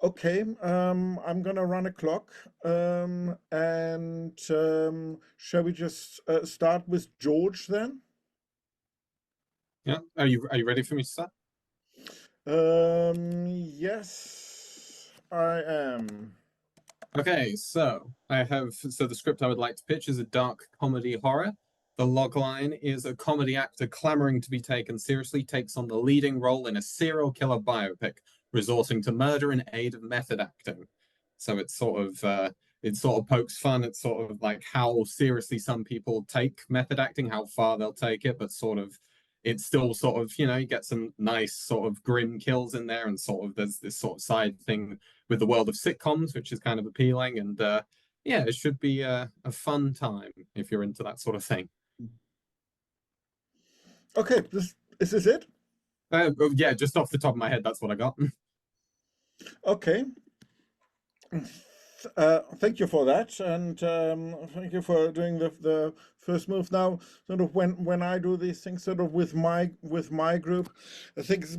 Okay, I'm gonna run a clock, and shall we just start with George then? Yeah. Are you ready for me to start? Yes, I am. Okay, so the script I would like to pitch is a dark comedy horror. The logline is a comedy actor clamoring to be taken seriously takes on the leading role in a serial killer biopic, resorting to murder in aid of method acting. So it sort of pokes fun at sort of like how seriously some people take method acting, how far they'll take it, but sort of it's still sort of, you get some nice sort of grim kills in there, and sort of there's this sort of side thing with the world of sitcoms, which is kind of appealing. And yeah, it should be a fun time if you're into that sort of thing. Okay, this is this it? Yeah, just off the top of my head, that's what I got. Okay. Thank you for that, and thank you for doing the first move. Now, sort of when I do these things, sort of with my group, I think it's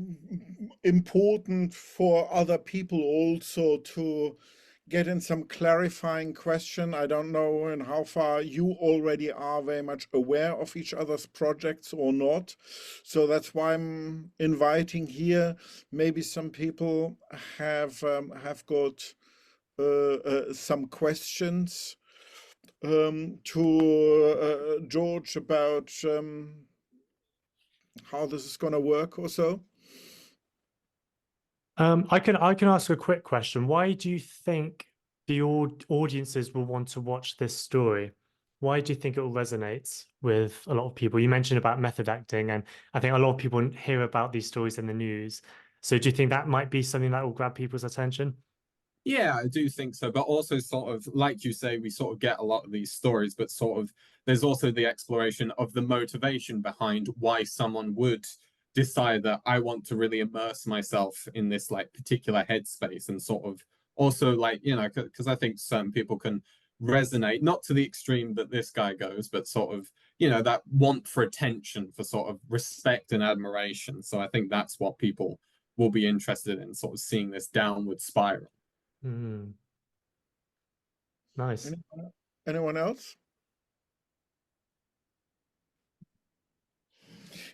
important for other people also to get in some clarifying question. I don't know in how far you already are very much aware of each other's projects or not. So that's why I'm inviting here. Maybe some people have got some questions to George about how this is going to work or so. I can ask a quick question. Why do you think the audiences will want to watch this story? Why do you think it will resonate with a lot of people? You mentioned about method acting, and I think a lot of people hear about these stories in the news. So do you think that might be something that will grab people's attention? Yeah, I do think so. But also, sort of, like you say, we sort of get a lot of these stories, but sort of, there's also the exploration of the motivation behind why someone would decide that I want to really immerse myself in this like particular headspace, and sort of also like, because I think certain people can resonate, not to the extreme that this guy goes, but sort of, that want for attention, for sort of respect and admiration. So I think that's what people will be interested in, sort of seeing this downward spiral. Mm, nice. Anyone else?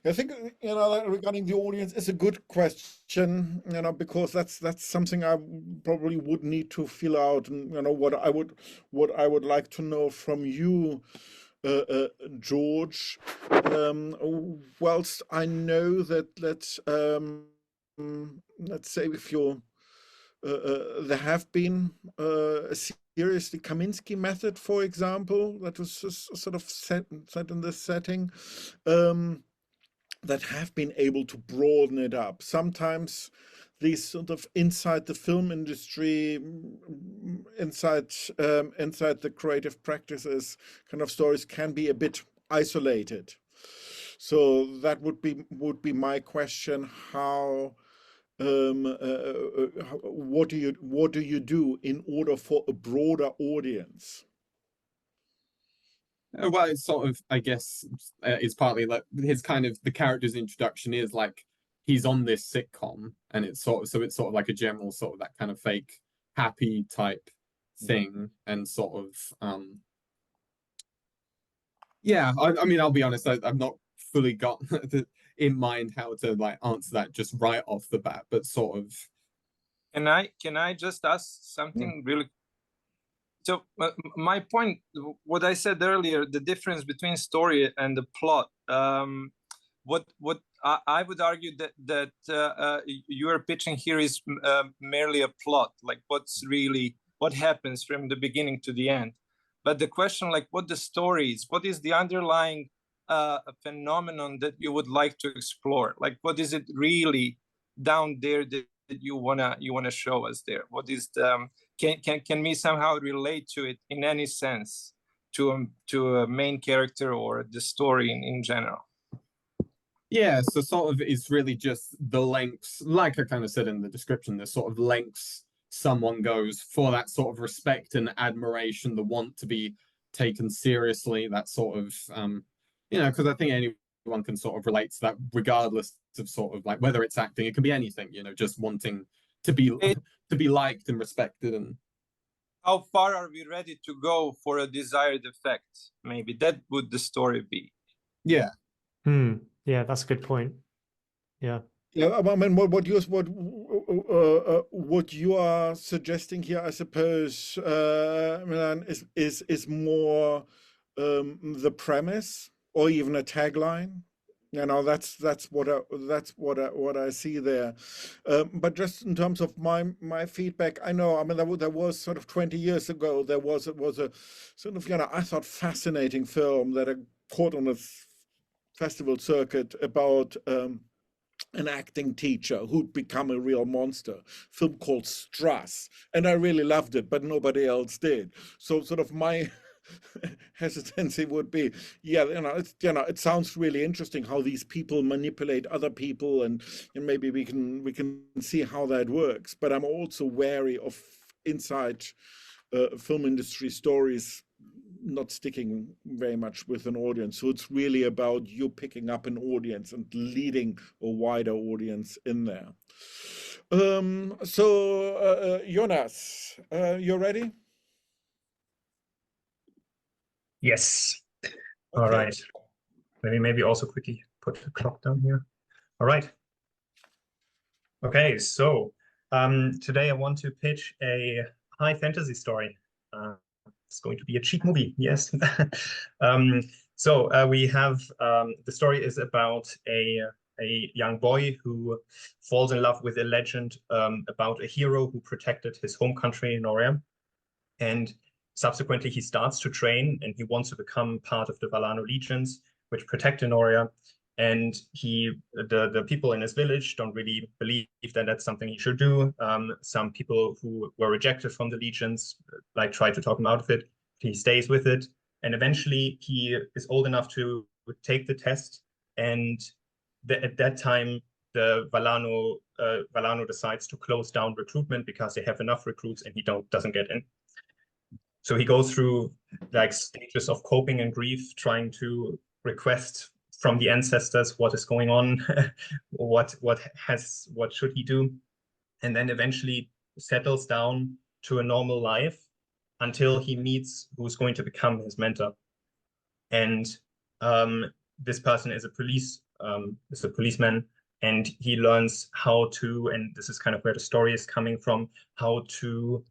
I think regarding the audience is a good question, because that's something I probably would need to fill out, and what I would like to know from you, George. Whilst I know that let's say if you there have been a series, the Kaminsky method, for example, that was just sort of set in this setting. That have been able to broaden it up. Sometimes these sort of inside the film industry, inside the creative practices kind of stories can be a bit isolated. So that would be my question. How what do you do in order for a broader audience? Well, it's sort of, I guess, it's partly like his kind of the character's introduction is like he's on this sitcom, and it's sort of like a general sort of that kind of fake happy type thing, and sort of yeah. I mean, I'll be honest, I've not fully got in mind how to like answer that just right off the bat, but sort of. Can I just ask something really? So my point, what I said earlier, the difference between story and the plot. What I would argue that you are pitching here is merely a plot, like what happens from the beginning to the end. But the question, like what the story is, what is the underlying phenomenon that you would like to explore? Like what is it really down there that you wanna show us there? What is the can we somehow relate to it in any sense to a main character or the story in general? Yeah, so sort of it's really just the lengths, like I kind of said in the description, the sort of lengths someone goes for that sort of respect and admiration, the want to be taken seriously, that sort of, because I think anyone can sort of relate to that, regardless of sort of like whether it's acting, it can be anything, just wanting to be to be liked and respected. And how far are we ready to go for a desired effect? Maybe that would the story be. yeah. Yeah, that's a good point. Yeah. Yeah, I mean, what you are suggesting here, I suppose, Milan, is more the premise or even a tagline. You know, that's what I see there. But just in terms of my feedback, I know, I mean, there was sort of 20 years ago, there was a sort of, you know, I thought fascinating film that I caught on a festival circuit about an acting teacher who'd become a real monster, film called Strass, and I really loved it, but nobody else did. So sort of my hesitancy would be, yeah, it sounds really interesting how these people manipulate other people, and maybe we can see how that works. But I'm also wary of inside film industry stories not sticking very much with an audience. So it's really about you picking up an audience and leading a wider audience in there. Jonas, you're ready? Yes. Okay. All right. Maybe also quickly put the clock down here. All right. Okay, so today I want to pitch a high fantasy story. It's going to be a cheap movie, yes. We have, the story is about a young boy who falls in love with a legend about a hero who protected his home country in Noria. And subsequently he starts to train and he wants to become part of the Valano legions, which protect Noria. And the people in his village don't really believe that that's something he should do. Some people who were rejected from the legions try to talk him out of it. He stays with it, and eventually he is old enough to take the test. And at that time, the Valano decides to close down recruitment because they have enough recruits, and he doesn't get in. So he goes through stages of coping and grief, trying to request from the ancestors what is going on, what should he do, and then eventually settles down to a normal life until he meets who's going to become his mentor. And this person is a policeman, and he learns how to, and this is kind of where the story is coming from, how to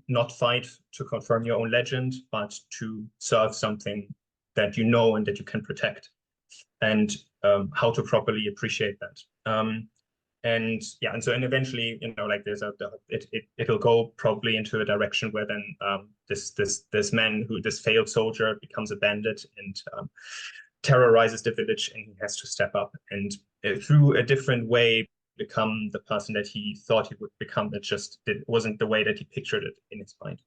not fight to confirm your own legend, but to serve something that you know and that you can protect, and how to properly appreciate that. And eventually, it'll go probably into a direction where then this failed soldier becomes a bandit and terrorizes the village, and he has to step up and through a different way become the person that he thought he would become. It wasn't the way that he pictured it in his mind.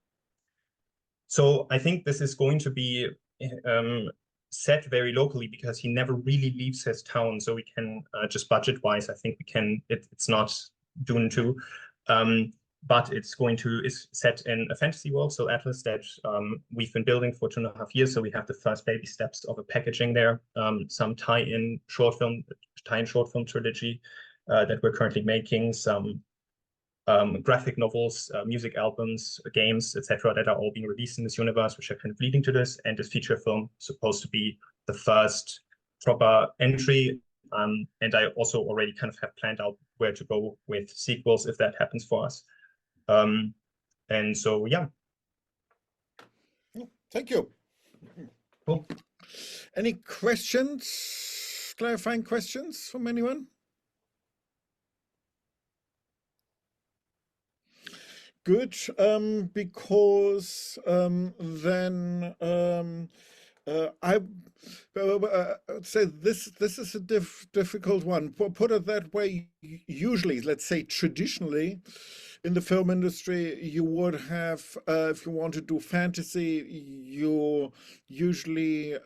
So I think this is going to be set very locally because he never really leaves his town. So we can just budget-wise, I think we can. It's not Dune 2, but it's set in a fantasy world. So Atlas that we've been building for 2.5 years. So we have the first baby steps of a packaging there. Some tie-in short film trilogy that we're currently making. Some graphic novels, music albums, games, etc., that are all being released in this universe, which are kind of leading to this. And this feature film is supposed to be the first proper entry. And I also already kind of have planned out where to go with sequels if that happens for us. And so, yeah. Thank you. Cool. Any questions? Clarifying questions from anyone? Good, because then I would say this is a difficult one. Put it that way. Usually, let's say traditionally, in the film industry, you would have, if you want to do fantasy, you usually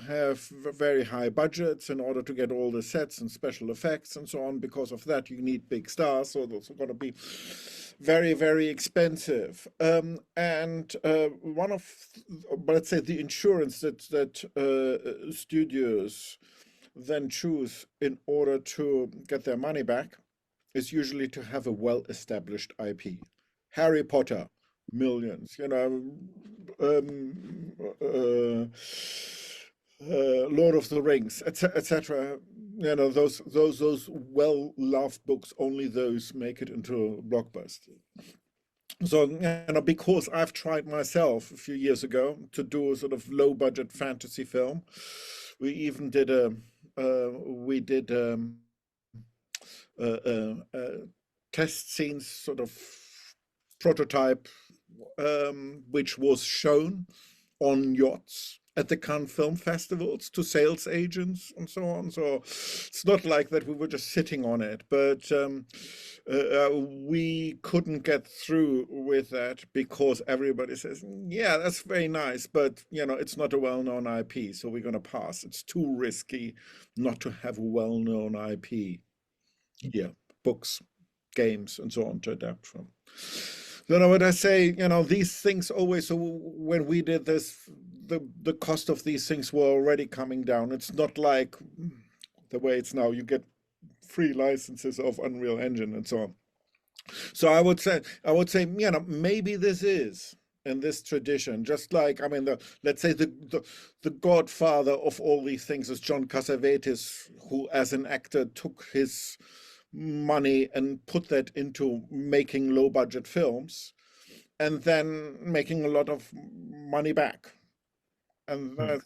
have very high budgets in order to get all the sets and special effects and so on. Because of that, you need big stars, so those are going to be very, very expensive. And one of, let's say, the insurance that studios then choose in order to get their money back is usually to have a well-established IP. Harry Potter, millions, Lord of the Rings, etc. Those well-loved books, only those make it into a blockbuster. So, because I've tried myself a few years ago to do a sort of low-budget fantasy film, we even did test scenes sort of prototype, which was shown on yachts at the Cannes film festivals to sales agents and so on. So it's not like that we were just sitting on it, but we couldn't get through with that because everybody says, yeah, that's very nice, but it's not a well-known IP, so we're going to pass. It's too risky not to have a well-known IP. Yeah, books, games, and so on to adapt from. What I say, these things always, so when we did this, the cost of these things were already coming down. It's not like the way it's now. You get free licenses of Unreal Engine and so on. So I would say, maybe this is in this tradition, just like, let's say the godfather of all these things is John Cassavetes, who as an actor took his money and put that into making low budget films and then making a lot of money back. And that,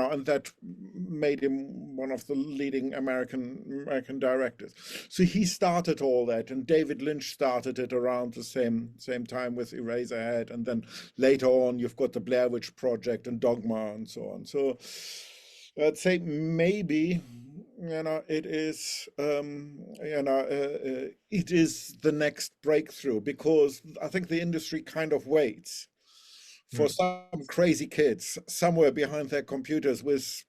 and that made him one of the leading American directors. So he started all that, and David Lynch started it around the same time with Eraserhead, and then later on you've got the Blair Witch Project and Dogma and so on. So I'd say maybe it is it is the next breakthrough, because I think the industry kind of waits for some crazy kids somewhere behind their computers with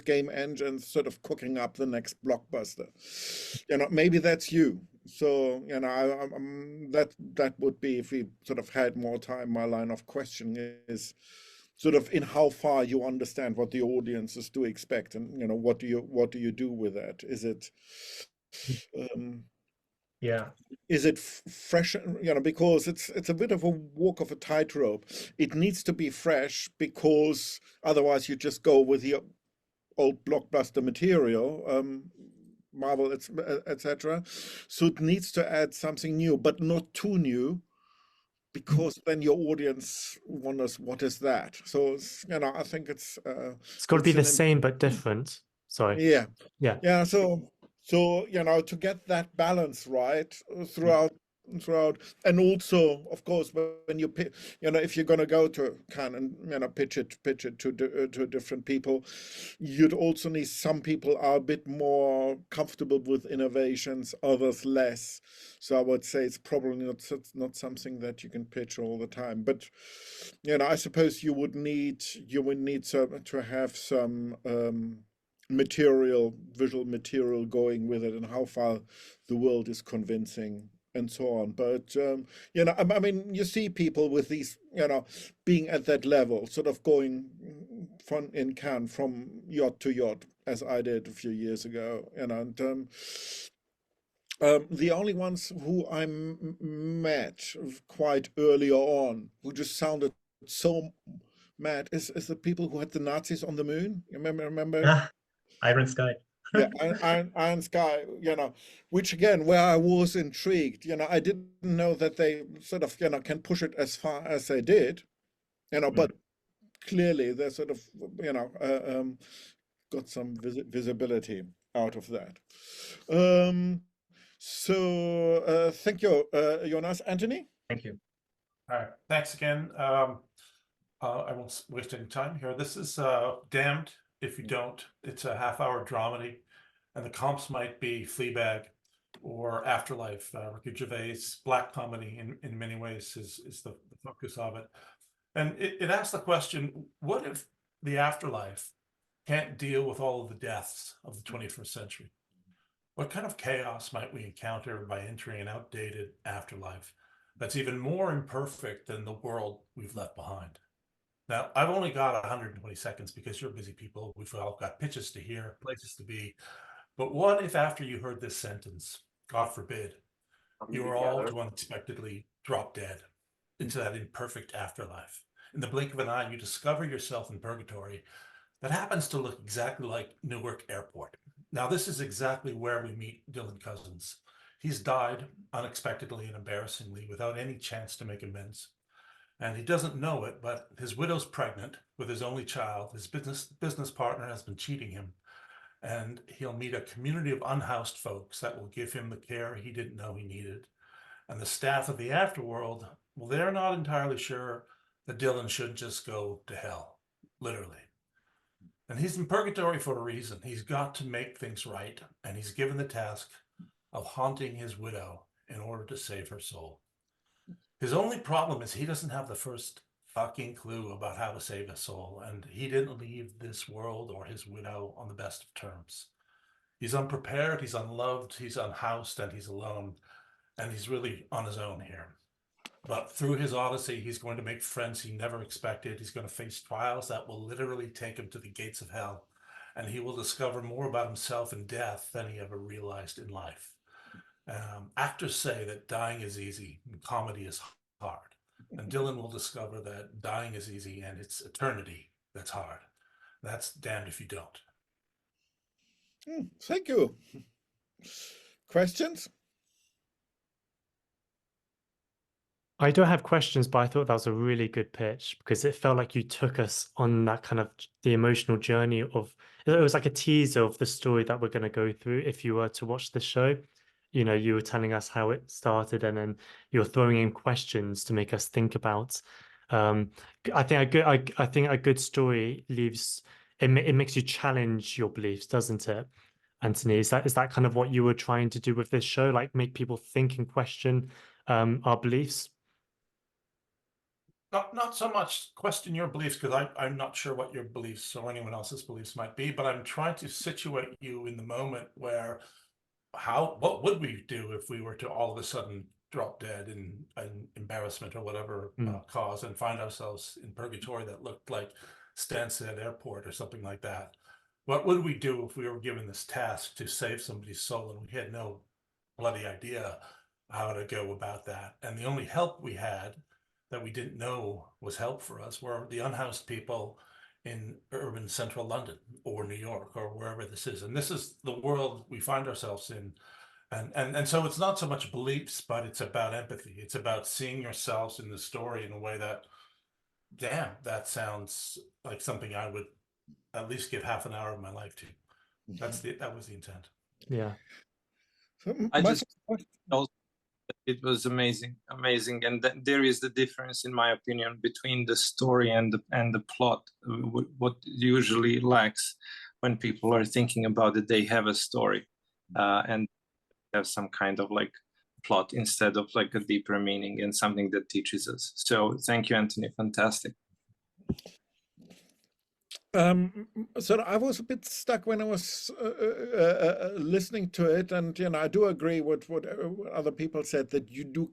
game engines sort of cooking up the next blockbuster. Maybe that's you. So that would be, if we sort of had more time, my line of questioning is sort of in how far you understand what the audiences do expect, and what do you do with that? Is it is it fresh? Because it's a bit of a walk of a tightrope. It needs to be fresh, because otherwise you just go with the old blockbuster material, Marvel, etc. So it needs to add something new, but not too new, because then your audience wonders, what is that? So I think it's got to be the same but different. Sorry. Yeah. So to get that balance right throughout, and also, of course, when you if you're going to go to Cannes and pitch it to different people, you'd also need, some people are a bit more comfortable with innovations, others less. So I would say it's probably not something that you can pitch all the time. But I suppose you would need to have some visual material going with it, and how far the world is convincing and so on. But you see people with these, being at that level, sort of going in Cannes from yacht to yacht, as I did a few years ago, and the only ones who I met quite early on, who just sounded so mad, is the people who had the Nazis on the moon. You remember? Iron Sky. Yeah, Iron Sky, which again, where I was intrigued, I didn't know that they sort of, can push it as far as they did, but clearly they're sort of, got some visibility out of that. So thank you, Jonas. Anthony? Thank you. All right, thanks again. I won't waste any time here. This is Damned If You Don't. It's a half-hour dramedy, and the comps might be Fleabag or Afterlife. Ricky Gervais' black comedy in many ways is the focus of it. And it asks the question, what if the afterlife can't deal with all of the deaths of the 21st century? What kind of chaos might we encounter by entering an outdated afterlife that's even more imperfect than the world we've left behind? Now, I've only got 120 seconds because you're busy people. We've all got pitches to hear, places to be. But what if after you heard this sentence, God forbid, you were all to unexpectedly drop dead into that imperfect afterlife? In the blink of an eye, you discover yourself in purgatory that happens to look exactly like Newark Airport. Now, this is exactly where we meet Dylan Cousins. He's died unexpectedly and embarrassingly without any chance to make amends. And he doesn't know it, but his widow's pregnant with his only child. His business partner has been cheating him. And he'll meet a community of unhoused folks that will give him the care he didn't know he needed. And the staff of the afterworld, well, they're not entirely sure that Dylan should just go to hell, literally. And he's in purgatory for a reason. He's got to make things right, and he's given the task of haunting his widow in order to save her soul. His only problem is he doesn't have the first fucking clue about how to save a soul, and he didn't leave this world or his widow on the best of terms. He's unprepared, he's unloved, he's unhoused, and he's alone, and he's really on his own here. But through his odyssey, he's going to make friends he never expected. He's going to face trials that will literally take him to the gates of hell. And he will discover more about himself in death than he ever realized in life. Actors say that dying is easy and comedy is hard. And Dylan will discover that dying is easy and it's eternity that's hard. That's damned if you don't. Thank you. Questions? I don't have questions, but I thought that was a really good pitch because it felt like you took us on that kind of the emotional journey of, it was like a teaser of the story that we're going to go through if you were to watch the show. You know, you were telling us how it started and then you're throwing in questions to make us think about. I think a good story leaves, it makes you challenge your beliefs, doesn't it? Anthony, is that kind of what you were trying to do with this show? Like make people think and question our beliefs? Not so much question your beliefs, because I'm not sure what your beliefs or anyone else's beliefs might be, but I'm trying to situate you in the moment where what would we do if we were to all of a sudden drop dead in embarrassment or whatever cause and find ourselves in purgatory that looked like Stansted Airport or something like that? What would we do if we were given this task to save somebody's soul and we had no bloody idea how to go about that? And the only help we had that we didn't know was help for us were the unhoused people in urban central London or New York or wherever this is. And this is the world we find ourselves in. And so it's not so much beliefs, but it's about empathy. It's about seeing yourselves in the story in a way that, damn, that sounds like something I would at least give half an hour of my life to. That was the intent. Yeah. It was amazing, and there is the difference, in my opinion, between the story and the plot. What usually lacks when people are thinking about it, they have a story and have some kind of like plot instead of like a deeper meaning and something that teaches us. So thank you, Anthony. Fantastic. So I was a bit stuck when I was listening to it, and I do agree with what other people said, that you do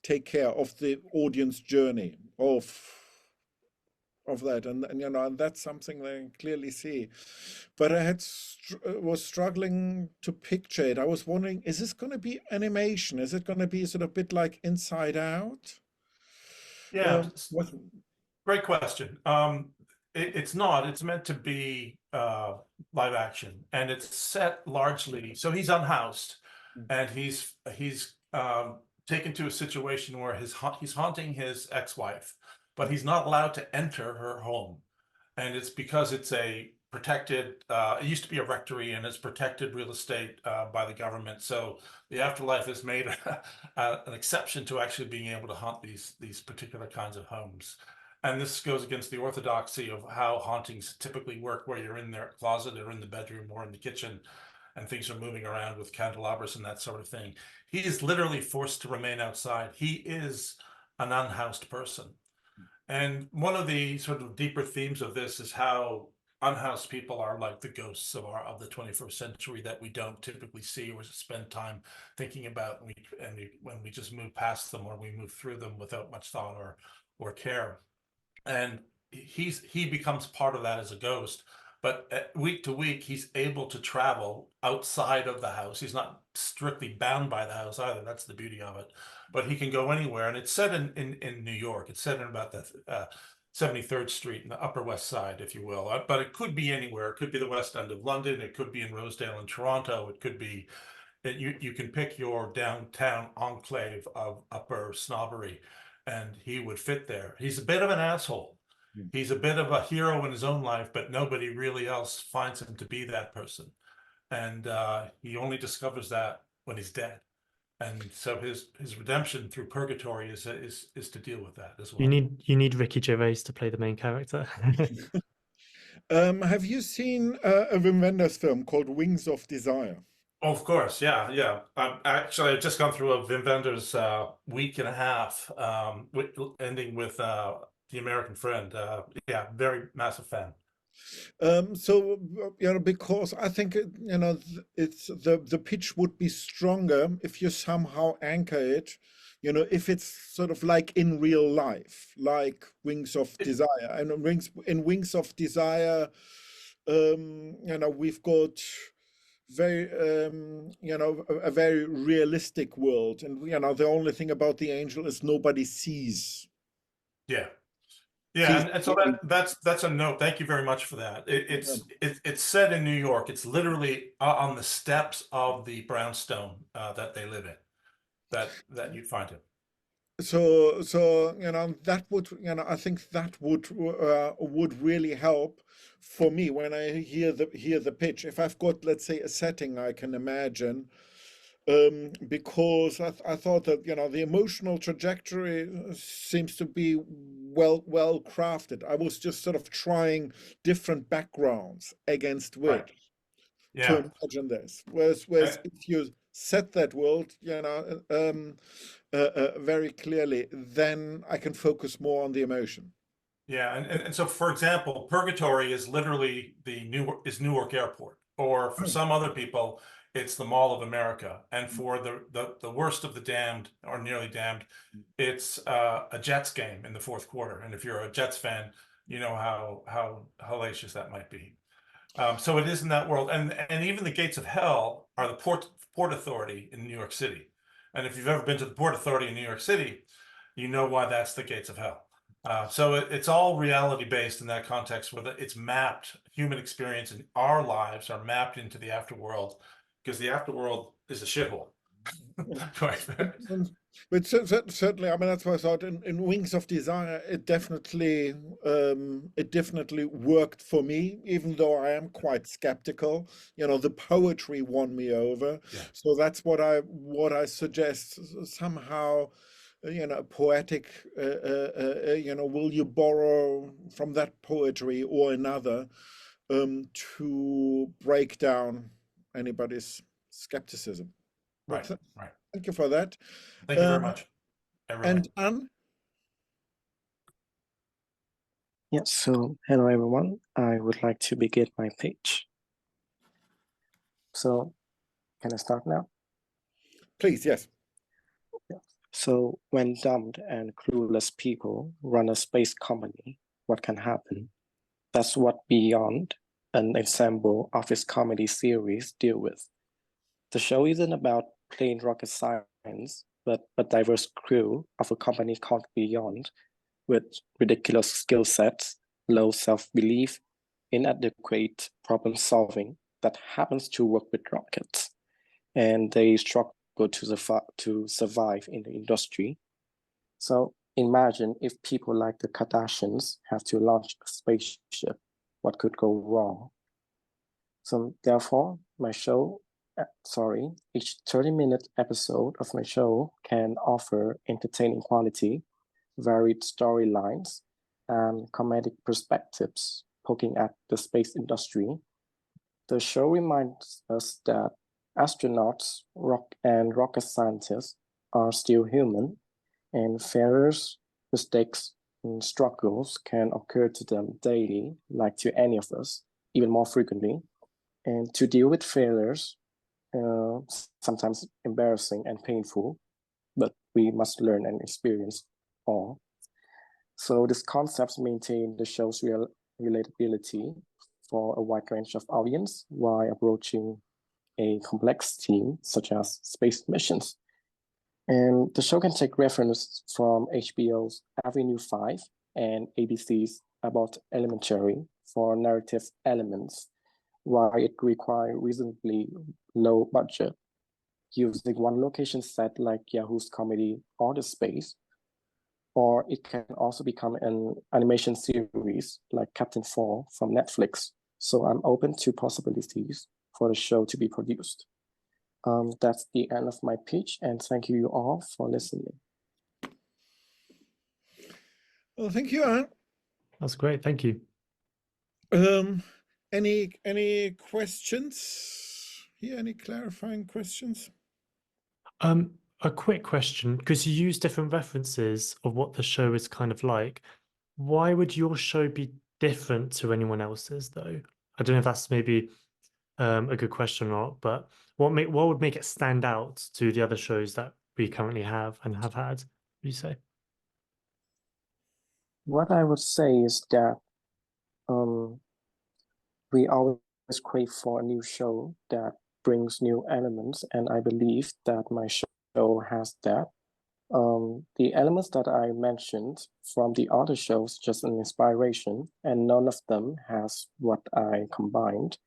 take care of the audience journey of that, and and that's something that I clearly see. But I was struggling to picture it. I was wondering, is this going to be animation? Is it going to be sort of a bit like Inside Out? Yeah, great question. It's not. It's meant to be live action, and it's set largely. So he's unhoused, and he's taken to a situation where he's haunting his ex-wife, but he's not allowed to enter her home, and it's because it's a protected. It used to be a rectory, and it's protected real estate by the government. So the afterlife has made an exception to actually being able to haunt these particular kinds of homes. And this goes against the orthodoxy of how hauntings typically work, where you're in their closet or in the bedroom or in the kitchen and things are moving around with candelabras and that sort of thing. He is literally forced to remain outside. He is an unhoused person. And one of the sort of deeper themes of this is how unhoused people are like the ghosts of the 21st century that we don't typically see or spend time thinking about, when we just move past them or we move through them without much thought or care. And he becomes part of that as a ghost, But week to week, he's able to travel outside of the house. He's not strictly bound by the house either. That's the beauty of it. But he can go anywhere. And it's set in New York. It's set in about the 73rd Street in the Upper West Side, if you will. But it could be anywhere. It could be the West End of London. It could be in Rosedale in Toronto. It could be, you can pick your downtown enclave of upper snobbery, and he would fit there. He's a bit of an asshole. He's a bit of a hero in his own life, but nobody really else finds him to be that person. And he only discovers that when he's dead. And so his redemption through purgatory is to deal with that as well. You need Ricky Gervais to play the main character. Have you seen a Wim Wenders film called Wings of Desire? Oh, of course, yeah. Actually, I've just gone through a Wim Wenders week and a half, ending with The American Friend. Yeah, very massive fan. So because I think it's the pitch would be stronger if you somehow anchor it, if it's sort of like in real life, like Wings of Desire. And in Wings of Desire, we've got very a very realistic world, and the only thing about the angel is nobody sees. Yeah, and so that's a note. Thank you very much for that. It's set in New York. It's literally on the steps of the brownstone that they live in, that you'd find it. So that would I think that would really help for me when I hear the pitch. If I've got, let's say, a setting I can imagine. Because I thought that the emotional trajectory seems to be well crafted. I was just sort of trying different backgrounds against which to imagine this. Whereas if you set that world, very clearly, then I can focus more on the emotion. Yeah, and so, for example, Purgatory is literally Newark Airport, or for some other people, it's the Mall of America, and for the worst of the damned or nearly damned, it's a Jets game in the fourth quarter. And if you're a Jets fan, you know how hellacious that might be. So it is in that world, and even the gates of hell are the Port Authority in New York City. And if you've ever been to the Port Authority in New York City, you know why that's the gates of hell. So it's all reality based in that context, where it's mapped. Human experience and our lives are mapped into the afterworld, because the afterworld is a shithole. But certainly, I mean, that's why I thought in Wings of Desire, it definitely worked for me, even though I am quite skeptical. The poetry won me over. Yeah. So that's what I suggest somehow. Poetic, will you borrow from that poetry or another to break down anybody's skepticism? Right. Thank you for that. Thank you very much. And Anne? Yeah, so hello everyone. I would like to begin my pitch. So, can I start now? Please, yes. So, when dumb and clueless people run a space company, what can happen? That's what Beyond, an ensemble office comedy series, deal with. The show isn't about plain rocket science, but a diverse crew of a company called Beyond, with ridiculous skill sets, low self-belief, inadequate problem solving that happens to work with rockets. And they struggle to survive in the industry. So imagine if people like the Kardashians have to launch a spaceship, what could go wrong? So therefore, each 30-minute episode of my show can offer entertaining quality, varied storylines, and comedic perspectives poking at the space industry. The show reminds us that astronauts and rocket scientists are still human, and failures, mistakes, and struggles can occur to them daily, like to any of us, even more frequently. And to deal with failures, sometimes embarrassing and painful, but we must learn and experience all. So these concepts maintain the show's relatability, for a wide range of audience while approaching a complex theme such as space missions. And the show can take reference from HBO's Avenue 5 and ABC's About Elementary for narrative elements, while it requires reasonably low budget, using one location set like Yahoo's comedy Outer Space, or it can also become an animation series like Captain 4 from Netflix. So I'm open to possibilities for the show to be produced. That's the end of my pitch, and thank you all for listening. Well, thank you, Anne. That's great. Thank you. Any questions here? Any clarifying questions? A quick question, because you use different references of what the show is kind of like. Why would your show be different to anyone else's, though? I don't know if that's maybe a good question or not, but what would make it stand out to the other shows that we currently have and have had, would you say? What I would say is that we always crave for a new show that brings new elements, and I believe that my show has that. The elements that I mentioned from the other shows, just an inspiration, and none of them has what I combined,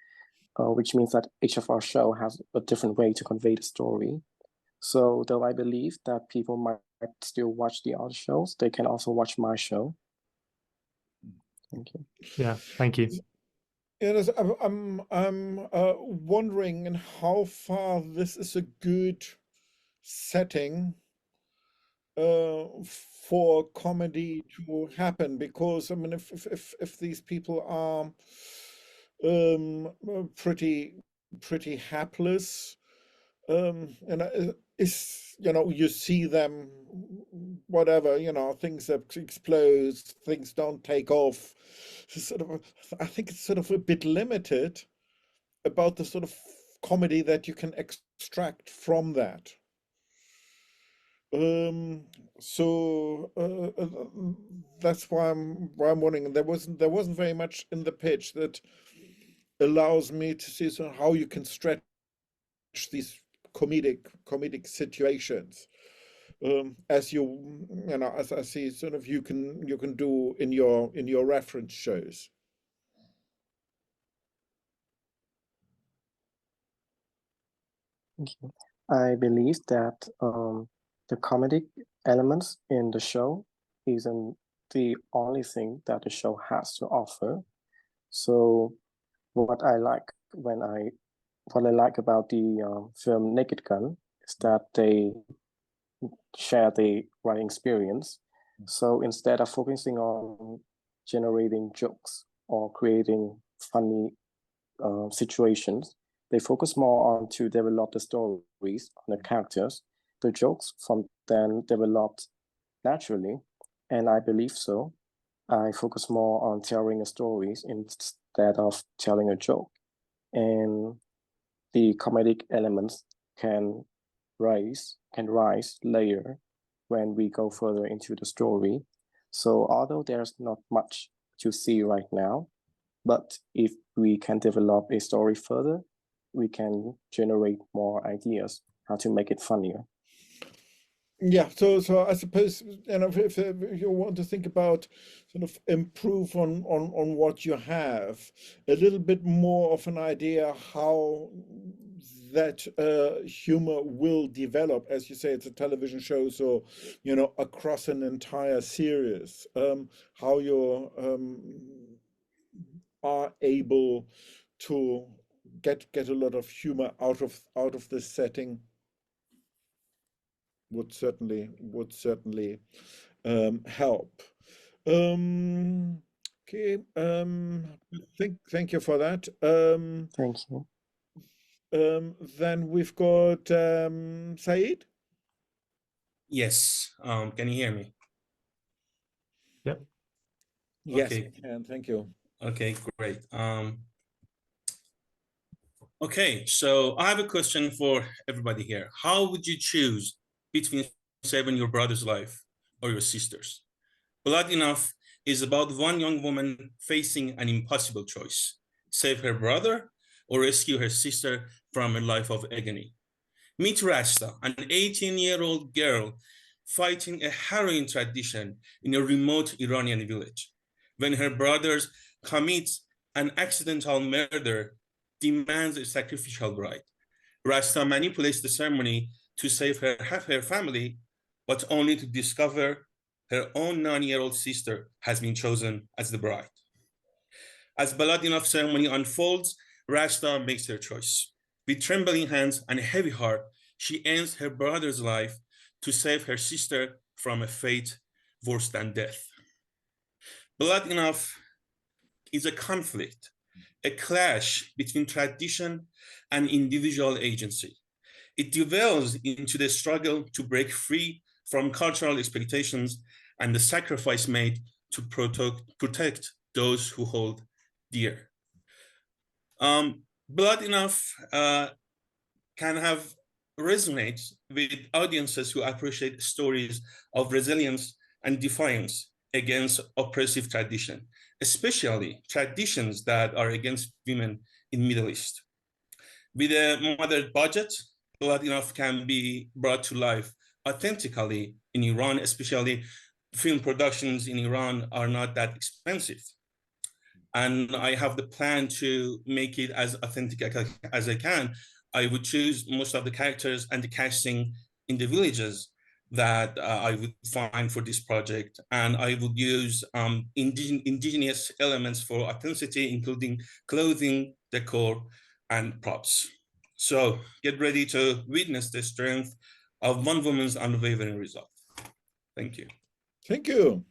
which means that each of our show has a different way to convey the story. So though I believe that people might still watch the other shows, they can also watch my show. Thank you. Yeah, thank you. Yes, I'm wondering in how far this is a good setting for comedy to happen, because I mean, if these people are pretty hapless, and is, you know, you see them, whatever, you know, things that explode, things don't take off. Sort of, I think it's sort of a bit limited about the sort of comedy that you can extract from that. So that's why I'm wondering. There wasn't very much in the pitch that allows me to see sort of how you can stretch these comedic situations, as you know, as I see sort of you can do in your reference shows. Thank you. I believe that the comedic elements in the show isn't the only thing that the show has to offer. So what I like about the film Naked Gun is that they share the writing experience. So instead of focusing on generating jokes or creating funny situations, they focus more on to develop the stories on the characters. The jokes from then developed naturally, and I believe so. I focus more on telling the stories instead of telling a joke. And the comedic elements can rise later when we go further into the story. So although there's not much to see right now, but if we can develop a story further, we can generate more ideas how to make it funnier. Yeah, so I suppose, you know, if you want to think about sort of improve on what you have, a little bit more of an idea how that humor will develop. As you say, it's a television show, so, you know, across an entire series, how you are able to get a lot of humor out of this setting would certainly help. Okay, thank you for that. Thank you. Then we've got Said. Yes. Can you hear me? Yep. Yes, Okay. and thank you. Okay, great. Okay, so I have a question for everybody here. How would you choose between saving your brother's life or your sister's? Blood Enough is about one young woman facing an impossible choice: save her brother, or rescue her sister from a life of agony. Meet Rasta, an 18-year-old girl fighting a harrowing tradition in a remote Iranian village. When her brothers commit an accidental murder, demands a sacrificial bride. Rasta manipulates the ceremony to save her family, but only to discover her own 9-year-old sister has been chosen as the bride. As blood enough ceremony unfolds, Rasta makes her choice. With trembling hands and a heavy heart, she ends her brother's life to save her sister from a fate worse than death. Blood enough is a conflict, a clash between tradition and individual agency. It delves into the struggle to break free from cultural expectations and the sacrifice made to protect those who hold dear. Blood Enough can have resonate with audiences who appreciate stories of resilience and defiance against oppressive tradition, especially traditions that are against women in Middle East. With a moderate budget, Blood Enough can be brought to life authentically in Iran, especially film productions in Iran are not that expensive. And I have the plan to make it as authentic as I can. I would choose most of the characters and the casting in the villages that I would find for this project. And I would use indigenous elements for authenticity, including clothing, decor, and props. So get ready to witness the strength of one woman's unwavering resolve. Thank you. Thank you.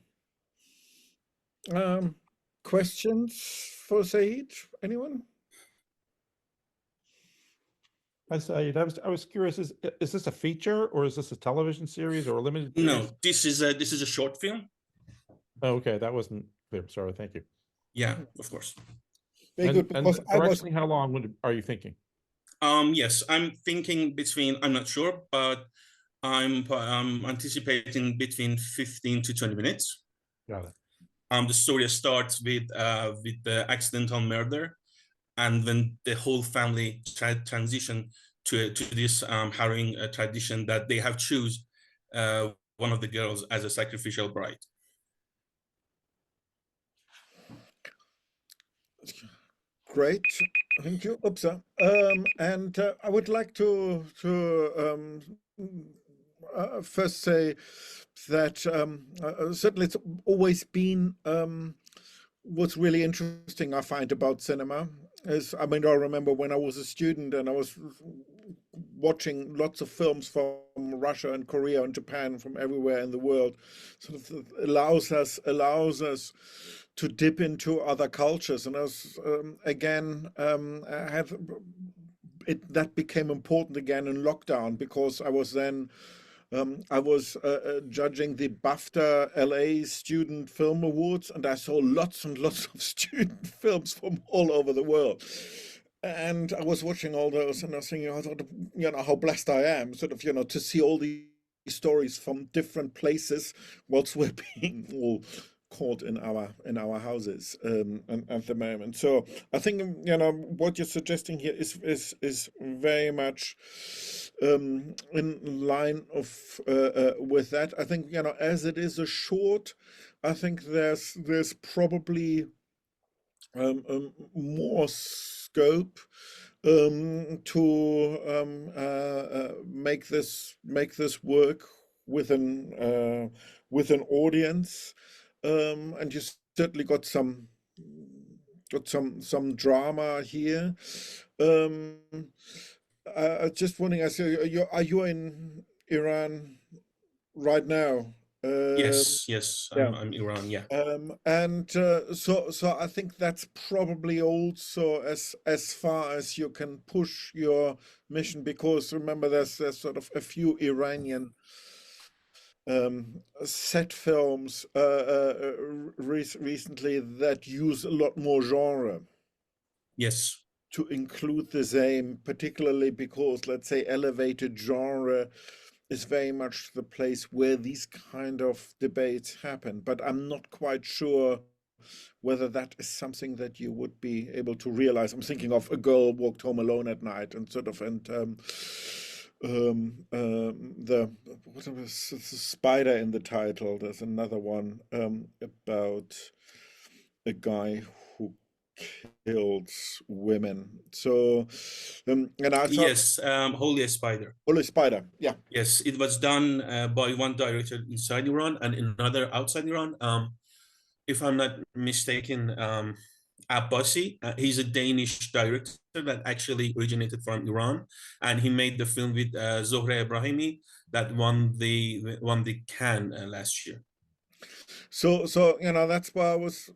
Questions for Saeed? Anyone? Hi, Saeed. I was curious, is this a feature or is this a television series or a limited series? No, this is a short film. Oh, okay, that wasn't clear. Sorry, thank you. Yeah, of course. Very good. Because directly, how long are you thinking? Yes, I'm thinking between, I'm not sure, but I'm anticipating between 15 to 20 minutes. Got it. The story starts with the accidental murder, and when the whole family transition to this harrowing tradition that they have choose one of the girls as a sacrificial bride. Great, thank you, Upsa. And I would like to first say that certainly it's always been what's really interesting I find about cinema is, I mean, I remember when I was a student and I was watching lots of films from Russia and Korea and Japan, from everywhere in the world, sort of allows us to dip into other cultures. And as again, that became important again in lockdown, because I was then judging the BAFTA LA Student Film Awards, and I saw lots and lots of student films from all over the world. And I was watching all those, and I was thinking, how blessed I am, to see all these stories from different places, whilst we're being all caught in our houses at the moment. So I think what you're suggesting here is very much in line of with that. I think as it is a short, I think there's probably more scope to make this work with an audience. And you certainly got some drama here. Just wondering, are you in Iran right now? Yes, I'm Iran, yeah. And so I think that's probably also as far as you can push your mission, because remember there's sort of a few Iranian set films recently that use a lot more genre. Yes. To include the same, particularly because, let's say, elevated genre is very much the place where these kind of debates happen. But I'm not quite sure whether that is something that you would be able to realize. I'm thinking of A Girl Walked Home Alone at Night, and sort of, and what was the spider in the title? There's another one about a guy who kills women. So, and I thought, Yes, Holy Spider. Holy Spider, yeah. Yes, it was done by one director inside Iran and another outside Iran. If I'm not mistaken, Abbasi, he's a Danish director that actually originated from Iran, and he made the film with Zohra Ebrahimi that won the Cannes last year. So that's why I was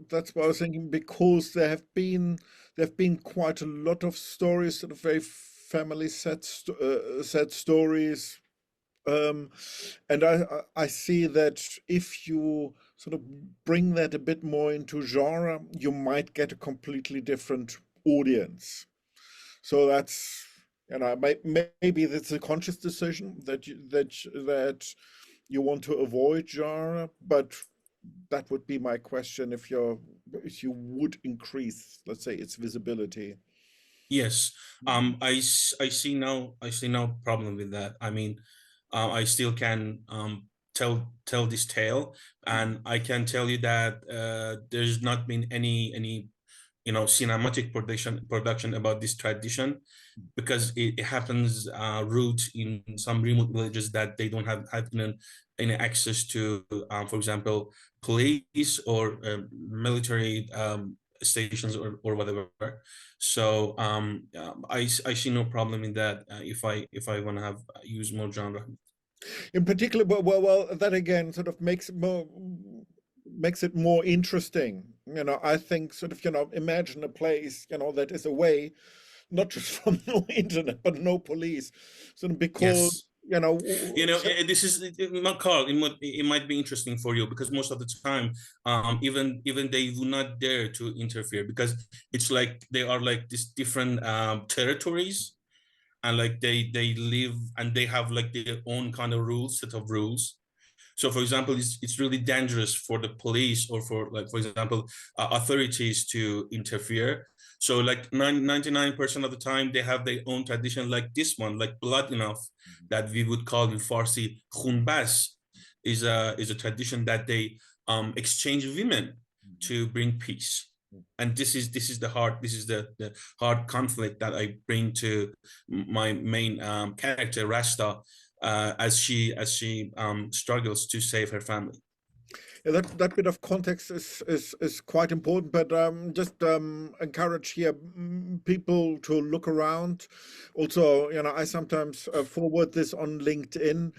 thinking, because there have been quite a lot of stories, sort of very family set stories, and I see that if you sort of bring that a bit more into genre, you might get a completely different audience. So that's, maybe that's a conscious decision that you want to avoid genre, but that would be my question, if you would increase, let's say, its visibility. Yes, I see no problem with that. I mean, I still can tell this tale, and I can tell you that there's not been any cinematic production about this tradition, because it happens root in some remote villages that they don't have any access to, for example, police or military stations or whatever. So I see no problem in that if I want to have use more genre. In particular, well, that again sort of makes it more interesting. I think sort of, imagine a place, that is away, not just from no internet, but no police. So because, yes. This is Carl. It might be interesting for you, because most of the time, even they do not dare to interfere, because it's like they are like these different territories, and like they live and they have like their own kind of set of rules. So, for example, it's really dangerous for the police or for example, authorities to interfere. So like 99% of the time, they have their own tradition, like this one, like blood enough, that we would call in Farsi khunbas, is a tradition that they exchange women to bring peace. And this is the hard conflict that I bring to my main character, Rasta, as she struggles to save her family. Yeah, that bit of context is quite important, but just encourage here people to look around. Also, I sometimes forward this on LinkedIn.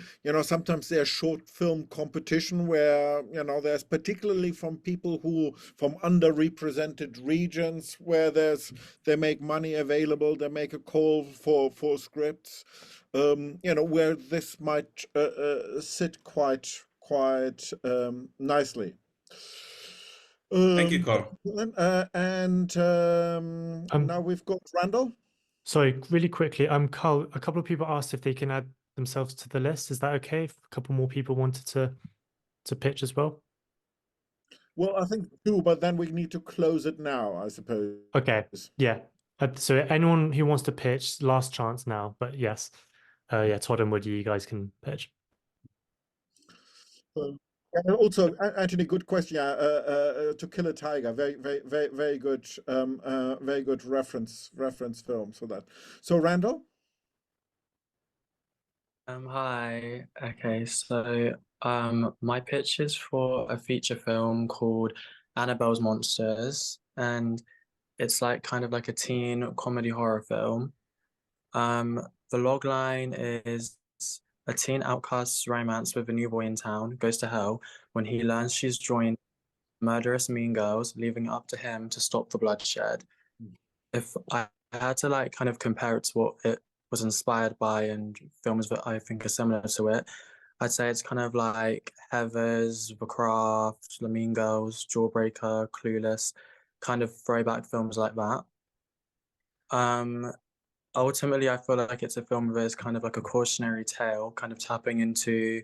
Sometimes there's short film competition where there's, particularly from people from underrepresented regions, where they make money available, they make a call for scripts, where this might sit quite nicely. Thank you, Carl. And now we've got Randall. Sorry, really quickly, Carl, a couple of people asked if they can add themselves to the list. Is that okay? If a couple more people wanted to pitch as well? Well, I think two, but then we need to close it now, I suppose. Okay, yeah. So anyone who wants to pitch, last chance now. But yes, yeah, Todd and Woody, you guys can pitch. And also, Anthony, good question. To Kill a Tiger, very good reference film. So Randall. Hi. Okay, so my pitch is for a feature film called Annabelle's Monsters, and it's like kind of like a teen comedy horror film. The logline is a teen outcast's romance with a new boy in town goes to hell when he learns she's joined murderous mean girls, leaving it up to him to stop the bloodshed. If I had to like kind of compare it to what it was inspired by and films that I think are similar to it, I'd say it's kind of like Heathers, The Craft, The Mean Girls, Jawbreaker, Clueless, kind of throwback films like that. Ultimately, I feel like it's a film that is kind of like a cautionary tale, kind of tapping into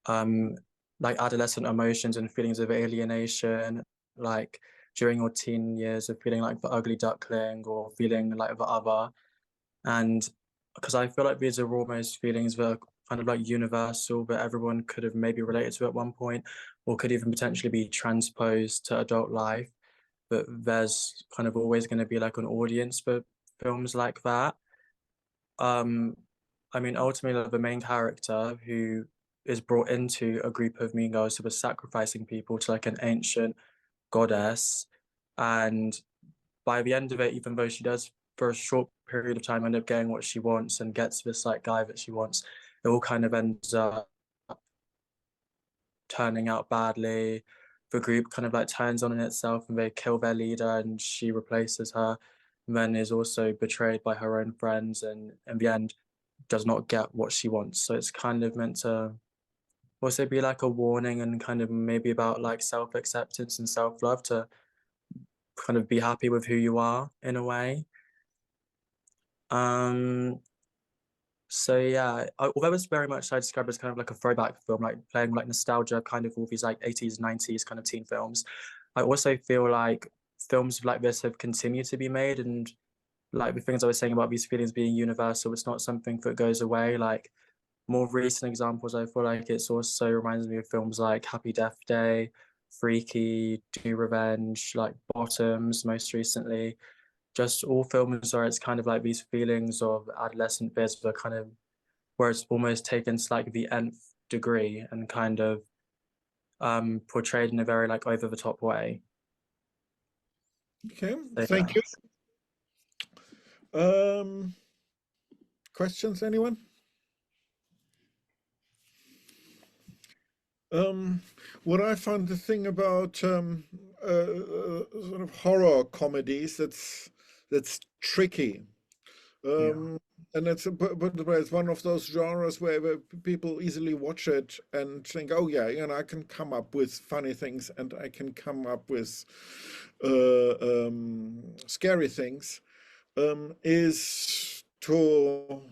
like adolescent emotions and feelings of alienation like during your teen years of feeling like the ugly duckling or feeling like the other. And because I feel like these are almost feelings that are kind of like universal, that everyone could have maybe related to at one point, or could even potentially be transposed to adult life. But there's kind of always going to be like an audience for films like that. I mean, ultimately, like, the main character who is brought into a group of mean girls who are sacrificing people to like an ancient goddess, and by the end of it, even though she does for a short period of time end up getting what she wants and gets this like guy that she wants, it all kind of ends up turning out badly. The group kind of like turns on itself and they kill their leader and she replaces her, and then is also betrayed by her own friends, and in the end does not get what she wants. So it's kind of meant to also be like a warning and kind of maybe about like self-acceptance and self-love, to kind of be happy with who you are in a way. So yeah, although it's very much I describe as kind of like a throwback film, like playing like nostalgia, kind of all these like 80s, 90s kind of teen films, I also feel like films like this have continued to be made, and like the things I was saying about these feelings being universal, it's not something that goes away. Like more recent examples, I feel like it's also reminds me of films like Happy Death Day, Freaky, Do Revenge, like Bottoms most recently. Just all films where it's kind of like these feelings of adolescent fears, but kind of where it's almost taken to like the nth degree and kind of portrayed in a very like over the top way. Okay, So, thank yeah. you. Questions, anyone? What I found the thing about sort of horror comedies that's tricky. And but it's one of those genres where people easily watch it and think, oh yeah, you know, I can come up with funny things and I can come up with scary things, is to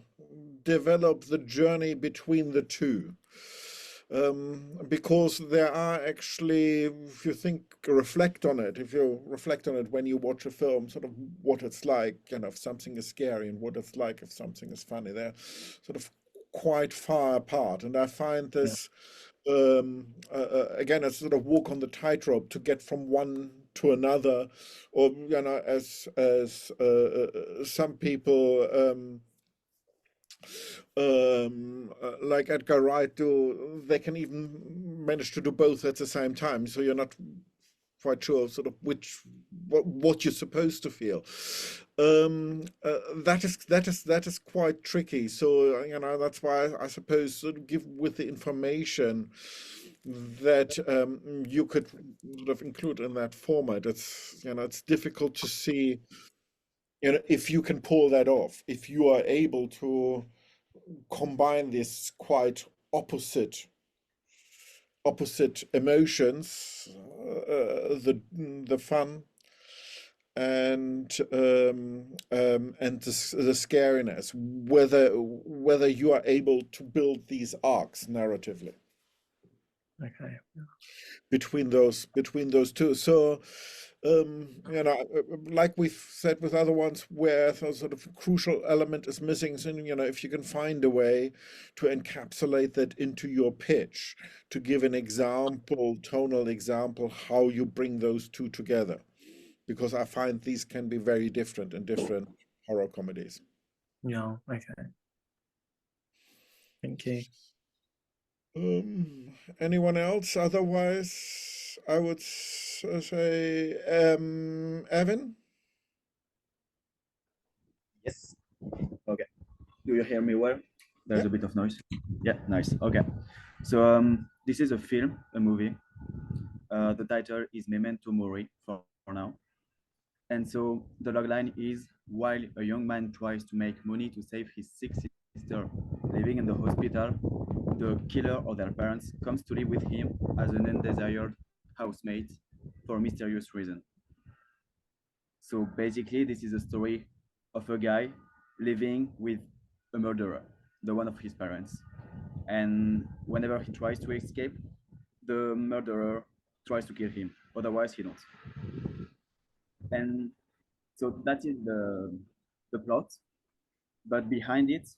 develop the journey between the two. Because there are actually, if you reflect on it when you watch a film, sort of what it's like, you know, if something is scary and what it's like if something is funny, they're sort of quite far apart. And I find this, again, a sort of walk on the tightrope to get from one to another, or, you know, as some people like Edgar Wright do, they can even manage to do both at the same time. So you're not quite sure sort of what you're supposed to feel. That is quite tricky. So, you know, that's why I suppose sort of give with the information that you could sort of include in that format. It's, you know, it's difficult to see, you know, if you can pull that off, if you are able to combine these quite opposite emotions, the fun and the scariness, whether you are able to build these arcs narratively. Okay. Between those two. So you know, like we've said with other ones, where a sort of crucial element is missing, so, you know, if you can find a way to encapsulate that into your pitch, to give an example, tonal example, how you bring those two together, because I find these can be very different in different horror comedies. Yeah. Okay. Thank you. Anyone else? Otherwise, I would say, Evan? Yes. Okay. Do you hear me well? There's a bit of noise. Yeah, nice. Okay. So this is a film, a movie. The title is Memento Mori for now. And so the logline is, while a young man tries to make money to save his sick sister living in the hospital, the killer of their parents comes to live with him as an undesired housemate for a mysterious reason. So basically, this is a story of a guy living with a murderer, the one of his parents. And whenever he tries to escape, the murderer tries to kill him. Otherwise, he don't. And so that is the plot. But behind it,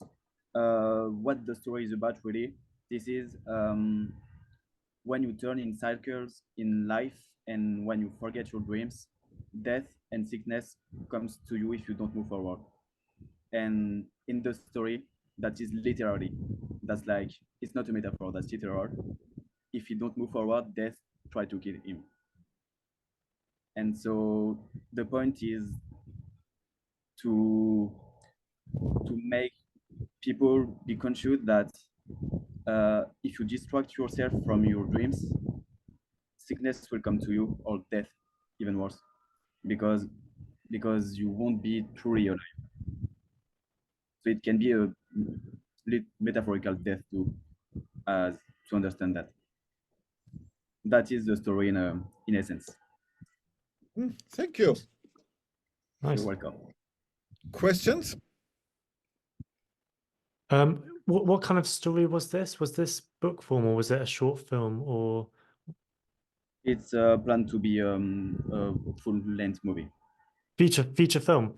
what the story is about really, this is when you turn in cycles in life and when you forget your dreams, death and sickness comes to you if you don't move forward. And in the story, that is literally, that's like, it's not a metaphor, that's literal. If you don't move forward, death try to kill him. And so the point is to make people be conscious that if you distract yourself from your dreams, sickness will come to you, or death, even worse, because you won't be truly alive. So it can be a metaphorical death too, as to understand that. That is the story in essence. Thank you. Nice. You're welcome. Questions? What kind of story was this? Was this book form or was it a short film or? It's planned to be a full-length movie. Feature film?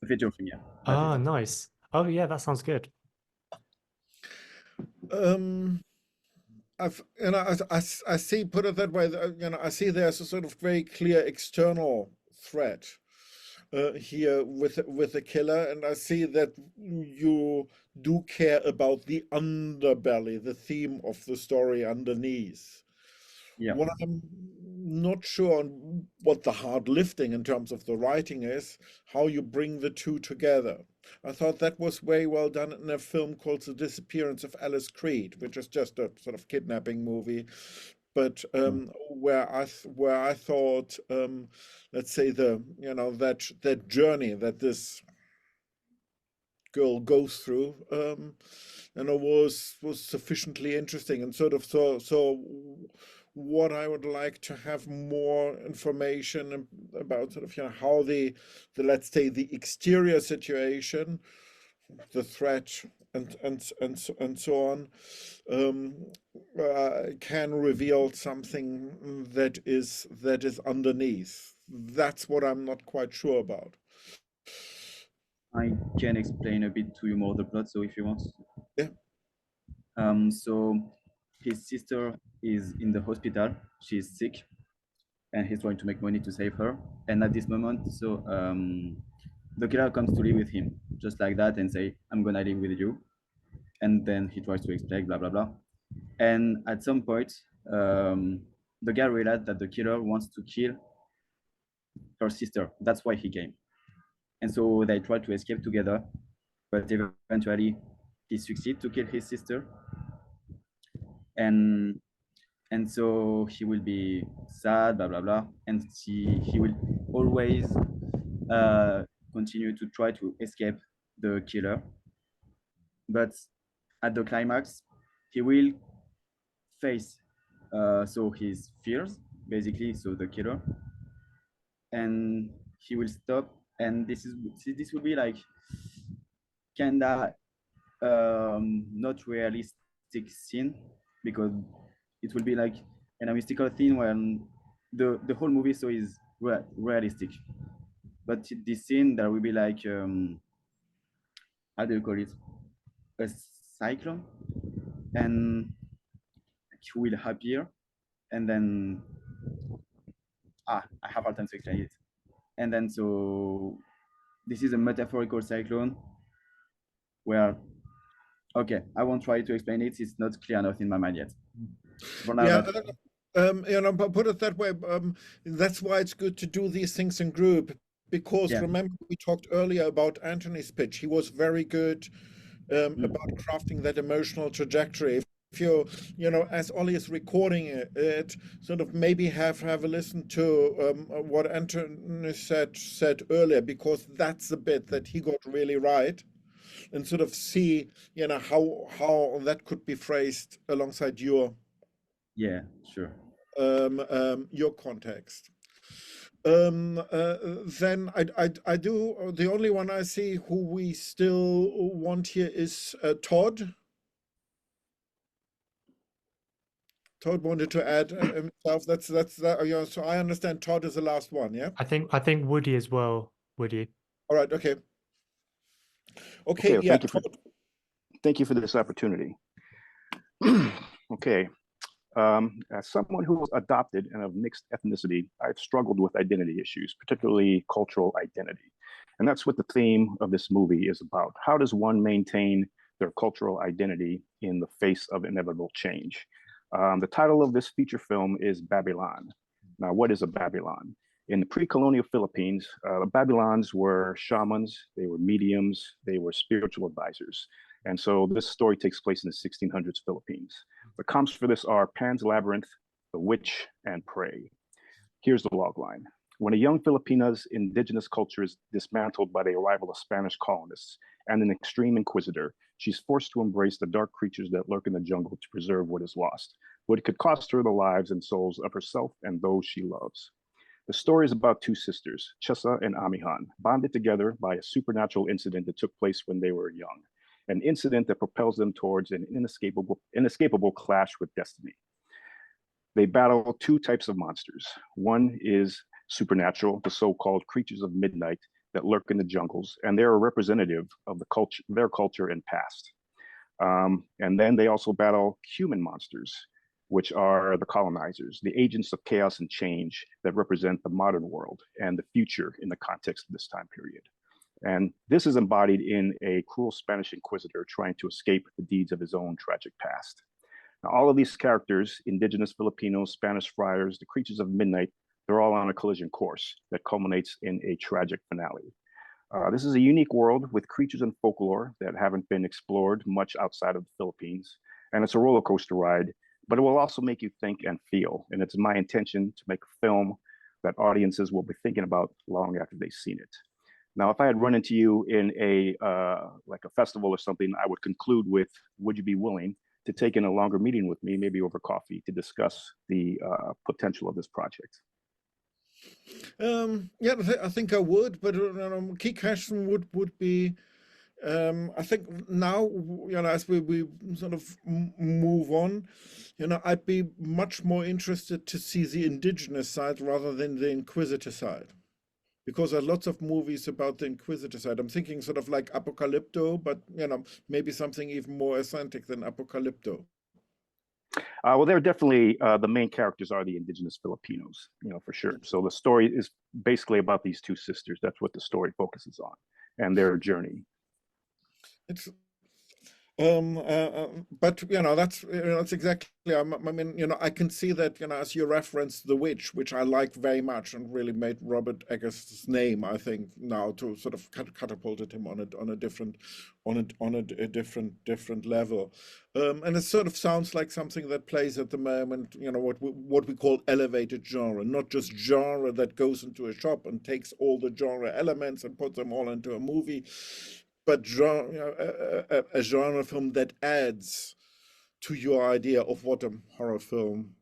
A feature film, yeah. Ah, nice. Oh yeah, that sounds good. I see, put it that way, I see there's a sort of very clear external threat here with the killer, and I see that you do care about the underbelly, the theme of the story underneath. Yeah. What I'm not sure on what the hard lifting in terms of the writing is, how you bring the two together. I thought that was very well done in a film called The Disappearance of Alice Creed, which is just a sort of kidnapping movie, but where I thought, let's say that journey that this girl goes through, was sufficiently interesting, and sort of so what I would like to have more information about, sort of how the let's say the exterior situation, the threat and so on, can reveal something that is underneath. That's what I'm not quite sure about. I can explain a bit to you more the plot, so if you want. Yeah. So his sister is in the hospital. She's sick, and he's trying to make money to save her. And at this moment, so the killer comes to live with him, just like that, and say, "I'm gonna live with you." And then he tries to explain, blah blah blah. And at some point, the guy realized that the killer wants to kill her sister. That's why he came. And so they try to escape together, but eventually he succeeds to kill his sister. And so he will be sad, blah blah blah, and he will always continue to try to escape the killer. But at the climax, he will face so his fears, basically, so the killer, and he will stop. And this will be like kinda not realistic scene, because it will be like a mystical thing when the whole movie so is realistic, but this scene there will be like how do you call it, a cyclone, and he will appear, and then I have hard time to explain it. And then so this is a metaphorical cyclone where, okay, I won't try to explain it, it's not clear enough in my mind yet. For now, yeah, put it that way. That's why it's good to do these things in group, because remember we talked earlier about Anthony's pitch. He was very good about crafting that emotional trajectory. If you as Ollie is recording it, sort of maybe have a listen to what Anthony said earlier, because that's the bit that he got really right, and sort of see how that could be phrased alongside your sure your context. Then I do, the only one I see who we still want here is Todd. Todd wanted to add himself. That's that. You know, so I understand Todd is the last one. Yeah. I think Woody as well. Woody. All right. Okay. Okay. Yeah. Thank you for this opportunity. Okay. As someone who was adopted and of mixed ethnicity, I've struggled with identity issues, particularly cultural identity. And that's what the theme of this movie is about. How does one maintain their cultural identity in the face of inevitable change? The title of this feature film is Babylon. Now, what is a Babylon? In the pre-colonial Philippines, Babylons were shamans, they were mediums, they were spiritual advisors. And so this story takes place in the 1600s Philippines. The comps for this are Pan's Labyrinth, The Witch, and Prey. Here's the logline. When a young Filipina's indigenous culture is dismantled by the arrival of Spanish colonists and an extreme inquisitor, she's forced to embrace the dark creatures that lurk in the jungle to preserve what is lost, what could cost her the lives and souls of herself and those she loves. The story is about two sisters, Chesa and Amihan, bonded together by a supernatural incident that took place when they were young, an incident that propels them towards an inescapable clash with destiny. They battle two types of monsters. One is supernatural, the so-called creatures of midnight that lurk in the jungles, and they're a representative of the culture, their culture and past. And then they also battle human monsters, which are the colonizers, the agents of chaos and change that represent the modern world and the future in the context of this time period. And this is embodied in a cruel Spanish inquisitor trying to escape the deeds of his own tragic past. Now, all of these characters, indigenous Filipinos, Spanish friars, the creatures of midnight, they're all on a collision course that culminates in a tragic finale. This is a unique world with creatures and folklore that haven't been explored much outside of the Philippines. And it's a roller coaster ride, but it will also make you think and feel. And it's my intention to make a film that audiences will be thinking about long after they've seen it. Now, if I had run into you in a like a festival or something, I would conclude with, would you be willing to take in a longer meeting with me, maybe over coffee, to discuss the potential of this project? Yeah, I think I would, but key question would be, I think now, you know, as we sort of move on, you know, I'd be much more interested to see the indigenous side rather than the inquisitor side, because there are lots of movies about the inquisitor side. I'm thinking sort of like Apocalypto, but, you know, maybe something even more authentic than Apocalypto. Well, they're definitely, the main characters are the indigenous Filipinos, you know, for sure. So the story is basically about these two sisters. That's what the story focuses on, and their journey. It's but you know, that's exactly, I mean, you know, I can see that, you know, as you referenced The Witch, which I like very much and really made Robert Eggers' name, I think, now to sort of catapulted him on a different level, and it sort of sounds like something that plays at the moment, you know, what we call elevated genre, not just genre that goes into a shop and takes all the genre elements and puts them all into a movie, but genre, you know, a genre film that adds to your idea of what a horror film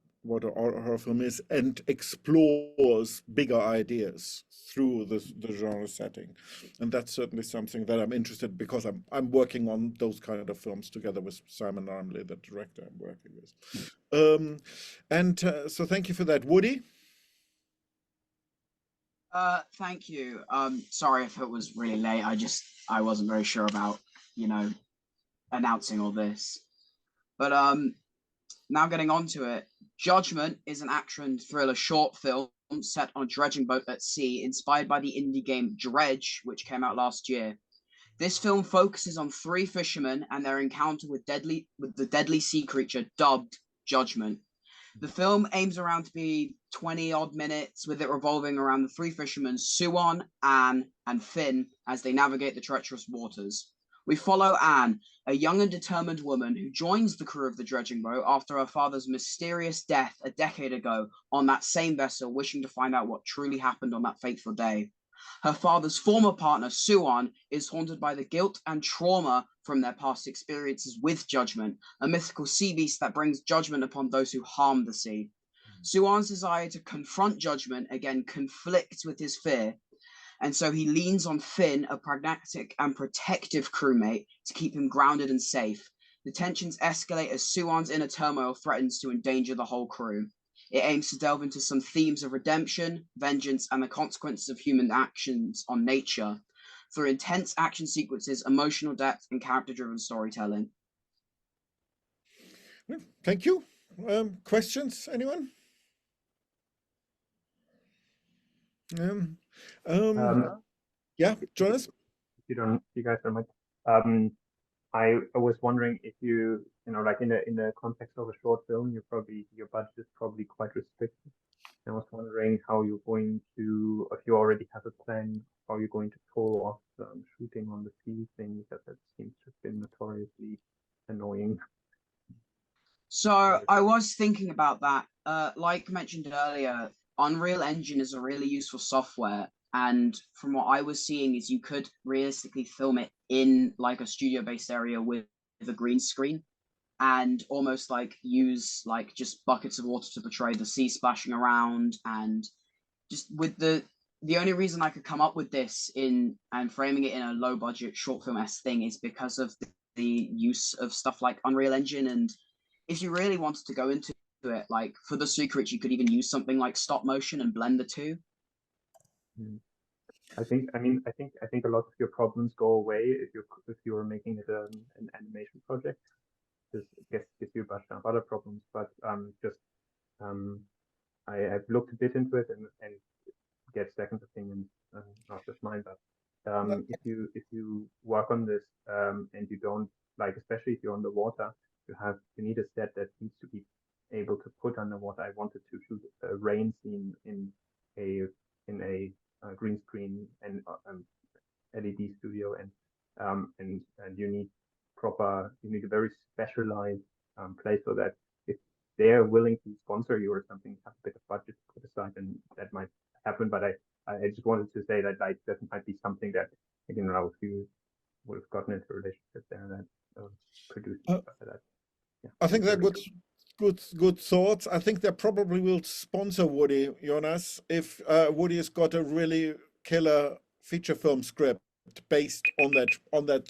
is, and explores bigger ideas through the genre setting. And that's certainly something that I'm interested in, because I'm working on those kind of films together with Simon Armley, the director I'm working with. So thank you for that. Woody? Thank you. Sorry if it was really late. I wasn't very sure about, you know, announcing all this. But now getting on to it. Judgment is an action thriller short film set on a dredging boat at sea, inspired by the indie game Dredge, which came out last year. This film focuses on three fishermen and their encounter with the deadly sea creature dubbed Judgment. The film aims around to be 20-odd minutes, with it revolving around the three fishermen, Suwon, Anne, and Finn, as they navigate the treacherous waters. We follow Anne, a young and determined woman who joins the crew of the dredging boat after her father's mysterious death a decade ago on that same vessel, wishing to find out what truly happened on that fateful day. Her father's former partner, Suwon, is haunted by the guilt and trauma from their past experiences with Judgment, a mythical sea beast that brings judgment upon those who harm the sea. Suwon's desire to confront Judgment again conflicts with his fear, and so he leans on Finn, a pragmatic and protective crewmate, to keep him grounded and safe. The tensions escalate as Suwon's inner turmoil threatens to endanger the whole crew. It aims to delve into some themes of redemption, vengeance, and the consequences of human actions on nature through intense action sequences, emotional depth, and character-driven storytelling. Thank you. Questions, anyone? Yeah, Jonas? You guys don't mind. I was wondering if you know, like in the context of a short film, your budget is probably quite restricted. I was wondering how you're going to, if you already have a plan, how you're going to pull off shooting on the sea thing, because that seems to have been notoriously annoying. So I was thinking about that. Like mentioned earlier, Unreal Engine is a really useful software. And from what I was seeing is you could realistically film it in like a studio-based area with a green screen and almost like use like just buckets of water to portray the sea splashing around. And just with the only reason I could come up with this in and framing it in a low budget short film-esque thing is because of the use of stuff like Unreal Engine. And if you really wanted to go into it, like for the secret, you could even use something like stop motion and blend the two. I think a lot of your problems go away if you are making it an animation project. This gives you a bunch of other problems, but I've looked a bit into it and get second opinions, not just mine. But if you work on this and you don't like, especially if you're underwater, you need a set that needs to be able to put underwater. I wanted to shoot a rain scene in a green screen and LED studio, and you need a very specialized place so that if they're willing to sponsor you or something, have a bit of budget put aside, and that might happen. But I just wanted to say that like that might be something that, you know, if you would have gotten into a relationship there that produced stuff like that. Yeah, I think they're good thoughts. I think they probably will sponsor Woody, Jonas, if Woody has got a really killer feature film script based on that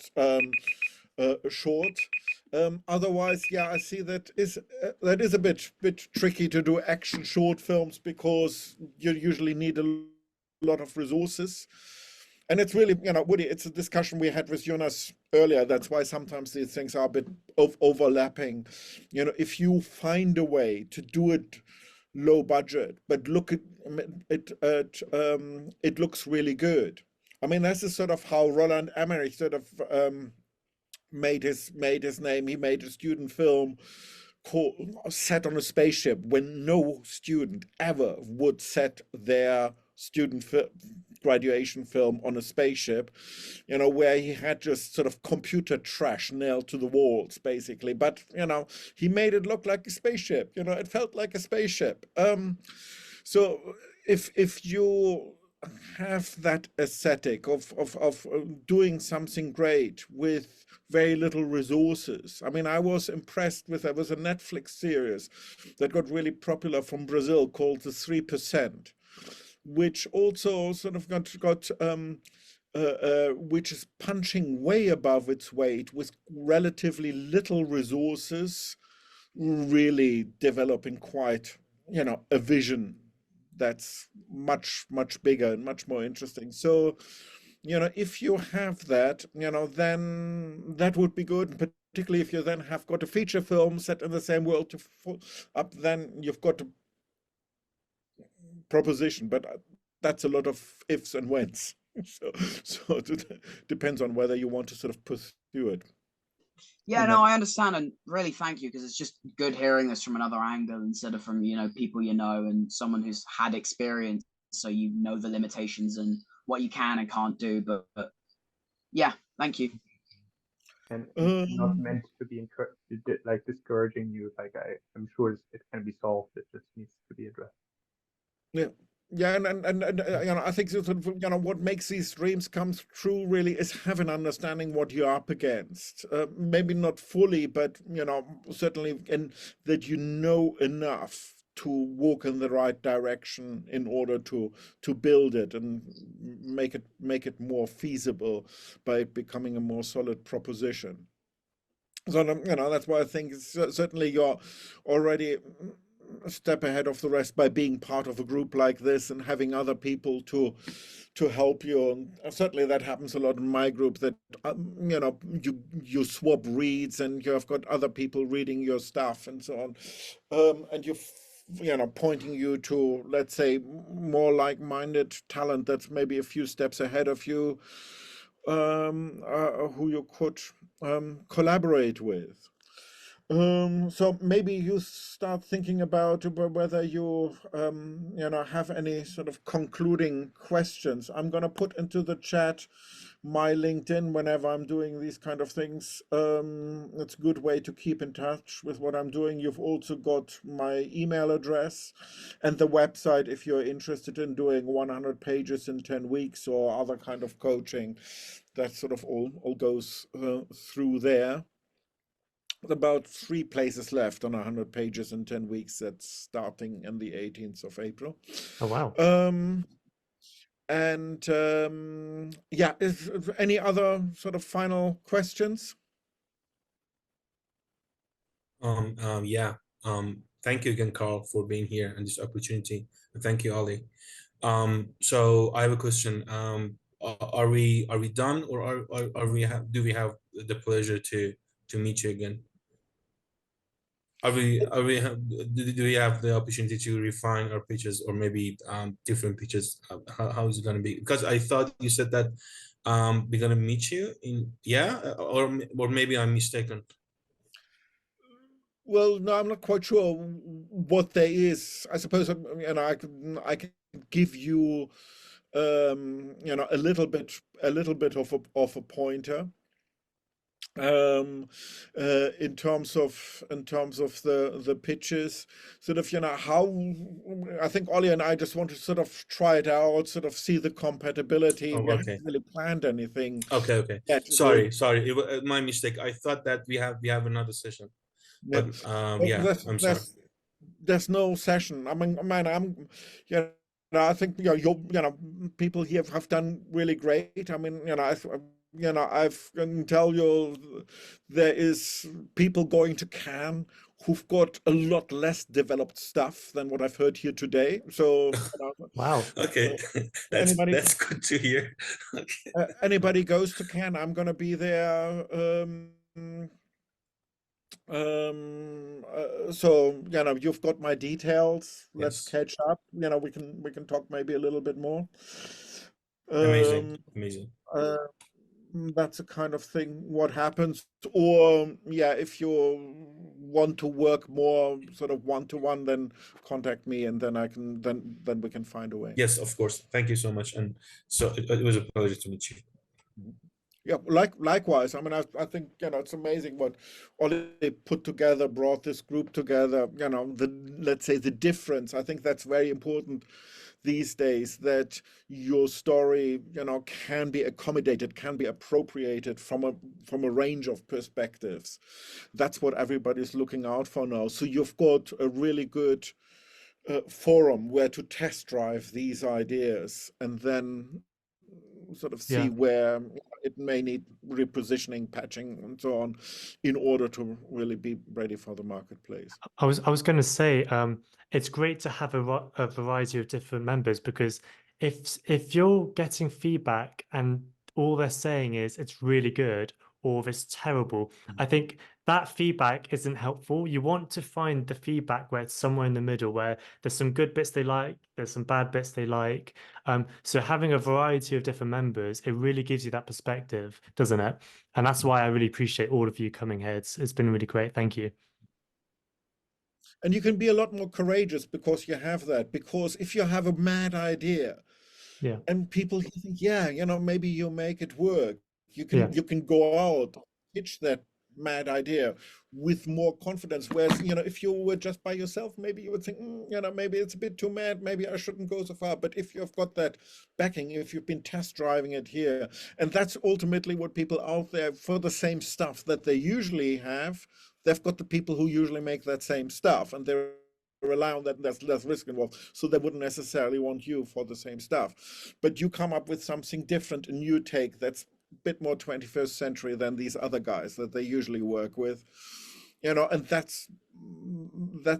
short. Otherwise, yeah, I see that is a bit tricky to do action short films because you usually need a lot of resources. And it's really, you know, Woody, it's a discussion we had with Jonas earlier. That's why sometimes these things are a bit overlapping. You know, if you find a way to do it low budget, but look at it, it looks really good. I mean, this is sort of how Roland Emmerich sort of made his name. He made a student film set on a spaceship when no student ever would set their student graduation film on a spaceship, you know, where he had just sort of computer trash nailed to the walls, basically. But, you know, he made it look like a spaceship, you know, it felt like a spaceship. So if you have that aesthetic of doing something great with very little resources. I mean, I was impressed with, there was a Netflix series that got really popular from Brazil called The 3%, which also sort of got which is punching way above its weight with relatively little resources, really developing quite, you know, a vision that's much bigger and much more interesting. So, you know, if you have that, you know, then that would be good. And particularly if you then have got a feature film set in the same world to up, then you've got a proposition. But that's a lot of ifs and whens. So it depends on whether you want to sort of pursue it. Yeah, no, I understand, and really thank you, because it's just good hearing this from another angle instead of from, you know, people you know and someone who's had experience, so you know the limitations and what you can and can't do. But yeah, thank you. And it's not meant to be like discouraging you. Like I'm sure it can be solved. It just needs to be addressed. Yeah. Yeah, and you know, I think sort of, you know, what makes these dreams come true really is have an understanding what you're up against. Maybe not fully, but, you know, certainly, and that you know enough to walk in the right direction in order to build it and make it more feasible by it becoming a more solid proposition. So, that's why I think certainly you're already a step ahead of the rest by being part of a group like this and having other people to help you. And certainly that happens a lot in my group, that you swap reads and you have got other people reading your stuff and so on, and pointing you to, let's say, more like-minded talent that's maybe a few steps ahead of you, who you could collaborate with. So maybe you start thinking about whether you have any sort of concluding questions. I'm going to put into the chat my LinkedIn whenever I'm doing these kind of things. It's a good way to keep in touch with what I'm doing. You've also got my email address and the website if you're interested in doing 100 pages in 10 weeks or other kind of coaching. That sort of all goes through there. About 3 places left on 100 pages in 10 weeks. That's starting on the 18th of April. Oh, wow. Yeah, is any other sort of final questions? Yeah. Thank you again, Carl, for being here and this opportunity. And thank you, Ollie. So I have a question. Are we done, or do we have the pleasure to meet you again? Do we have the opportunity to refine our pitches, or maybe different pitches? How is it going to be? Because I thought you said that we're going to meet you in, or maybe I'm mistaken. Well, no, I'm not quite sure what there is. I suppose I can give you a little bit of a pointer. In terms of the pitches, sort of how I think Ollie and I just want to sort of try it out, sort of see the compatibility. Oh, We okay. haven't really planned anything. Okay. Yet. Sorry. It was my mistake. I thought that we have another session. Yeah. But I'm sorry. There's no session. I mean, I think people here have done really great. I mean, I can tell you there is people going to Cannes who've got a lot less developed stuff than what I've heard here today. So wow. Okay, that's good to hear. Okay. Anybody goes to Cannes, I'm going to be there. So you've got my details. Let's catch up. We can talk maybe a little bit more. Amazing. That's a kind of thing what happens. Or if you want to work more sort of one-to-one, then contact me, and then then we can find a way. Yes, of course. Thank you so much, and so it was a pleasure to meet you. Yeah, likewise. I mean, I think it's amazing what Ollie put together, brought this group together. Let's say the difference. I think that's very important these days, that your story can be accommodated, can be appropriated from a range of perspectives. That's what everybody's looking out for now. So you've got a really good forum where to test drive these ideas, and then sort of see where it may need repositioning, patching, and so on, in order to really be ready for the marketplace. I was going to say, it's great to have a variety of different members, because if you're getting feedback and all they're saying is it's really good or it's terrible, I think that feedback isn't helpful. You want to find the feedback where it's somewhere in the middle, where there's some good bits they like, there's some bad bits they like. So having a variety of different members, it really gives you that perspective, doesn't it? And that's why I really appreciate all of you coming here. It's been really great. Thank you. And you can be a lot more courageous because you have that. Because if you have a mad idea, and people think, maybe you'll make it work. You can go out, pitch that mad idea with more confidence. Whereas, if you were just by yourself, maybe you would think, maybe it's a bit too mad, maybe I shouldn't go so far. But if you've got that backing, if you've been test driving it here, and that's ultimately what people out there for the same stuff that they usually have, they've got the people who usually make that same stuff, and they're rely on that, and there's less risk involved, so they wouldn't necessarily want you for the same stuff. But you come up with something different, a new take that's bit more 21st century than these other guys that they usually work with, you know, and that's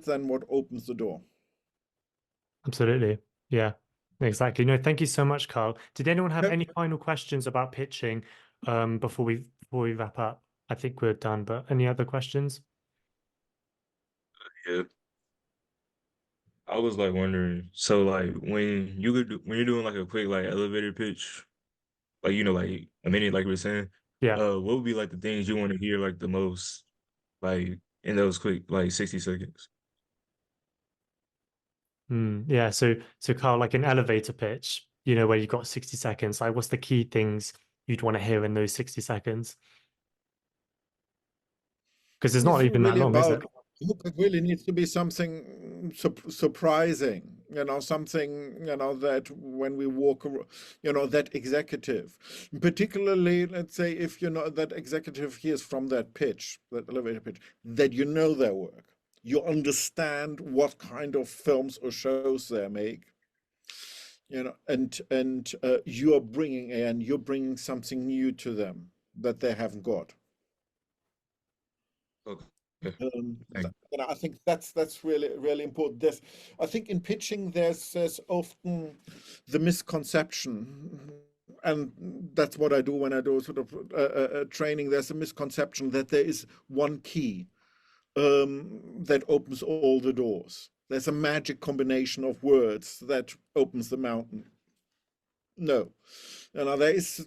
then what opens the door. Absolutely. Yeah, exactly. No, thank you so much, Carl. Did anyone have any final questions about pitching before we wrap up? I think we're done, but any other questions? Yeah. I was like wondering, so like when you're doing like a quick like elevator pitch, like like a minute, like we were saying, Yeah. what would be like the things you want to hear like the most, like in those quick like 60 seconds? Yeah, so Carl, like an elevator pitch, where you've got 60 seconds, like what's the key things you'd want to hear in those 60 seconds? Because it's not even that long, is it? Look, it really needs to be something surprising, something, that when we walk, that executive, particularly, let's say, if that executive hears from that pitch, that elevator pitch, that their work, you understand what kind of films or shows they make, and you're bringing something new to them that they haven't got. Okay. I think that's really important. I think in pitching there's often the misconception, and that's what I do when I do sort of training. There's a misconception that there is one key that opens all the doors. There's a magic combination of words that opens the mountain. No, there's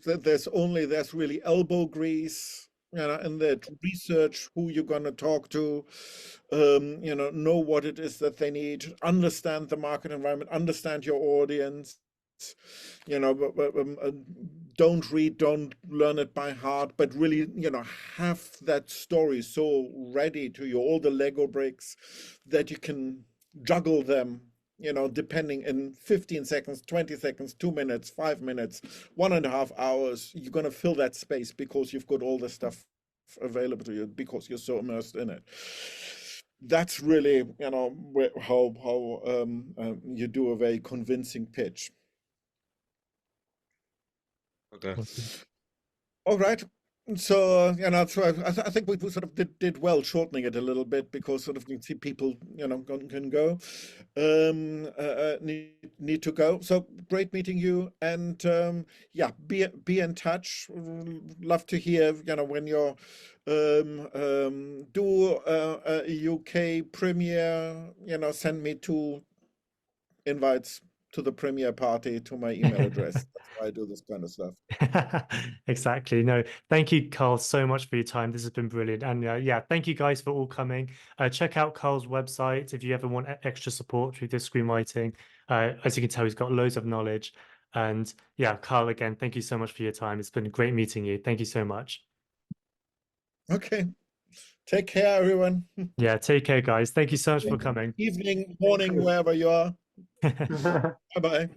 really elbow grease. And that research who you're going to talk to, know what it is that they need, understand the market environment, understand your audience, don't learn it by heart, but really, have that story so ready to you, all the Lego bricks, that you can juggle them, depending in 15 seconds, 20 seconds, 2 minutes, 5 minutes, 1.5 hours, you're going to fill that space because you've got all the stuff available to you because you're so immersed in it. That's really, how you do a very convincing pitch. Okay. All right. So, so I think we sort of did well shortening it a little bit because sort of you can see people, can go, need to go. So great meeting you, and yeah, be in touch. Love to hear, when you're do a UK premiere, send me 2 invites to the premiere party to my email address. That's why I do this kind of stuff. Exactly. No, thank you, Carl, so much for your time. This has been brilliant. And yeah, thank you guys for all coming. Check out Carl's website if you ever want extra support through this screenwriting. As you can tell, he's got loads of knowledge. And yeah, Carl, again, thank you so much for your time. It's been great meeting you. Thank you so much. Okay. Take care, everyone. Yeah, take care, guys. Thank you so much for coming. Evening, morning, wherever you are. Bye-bye.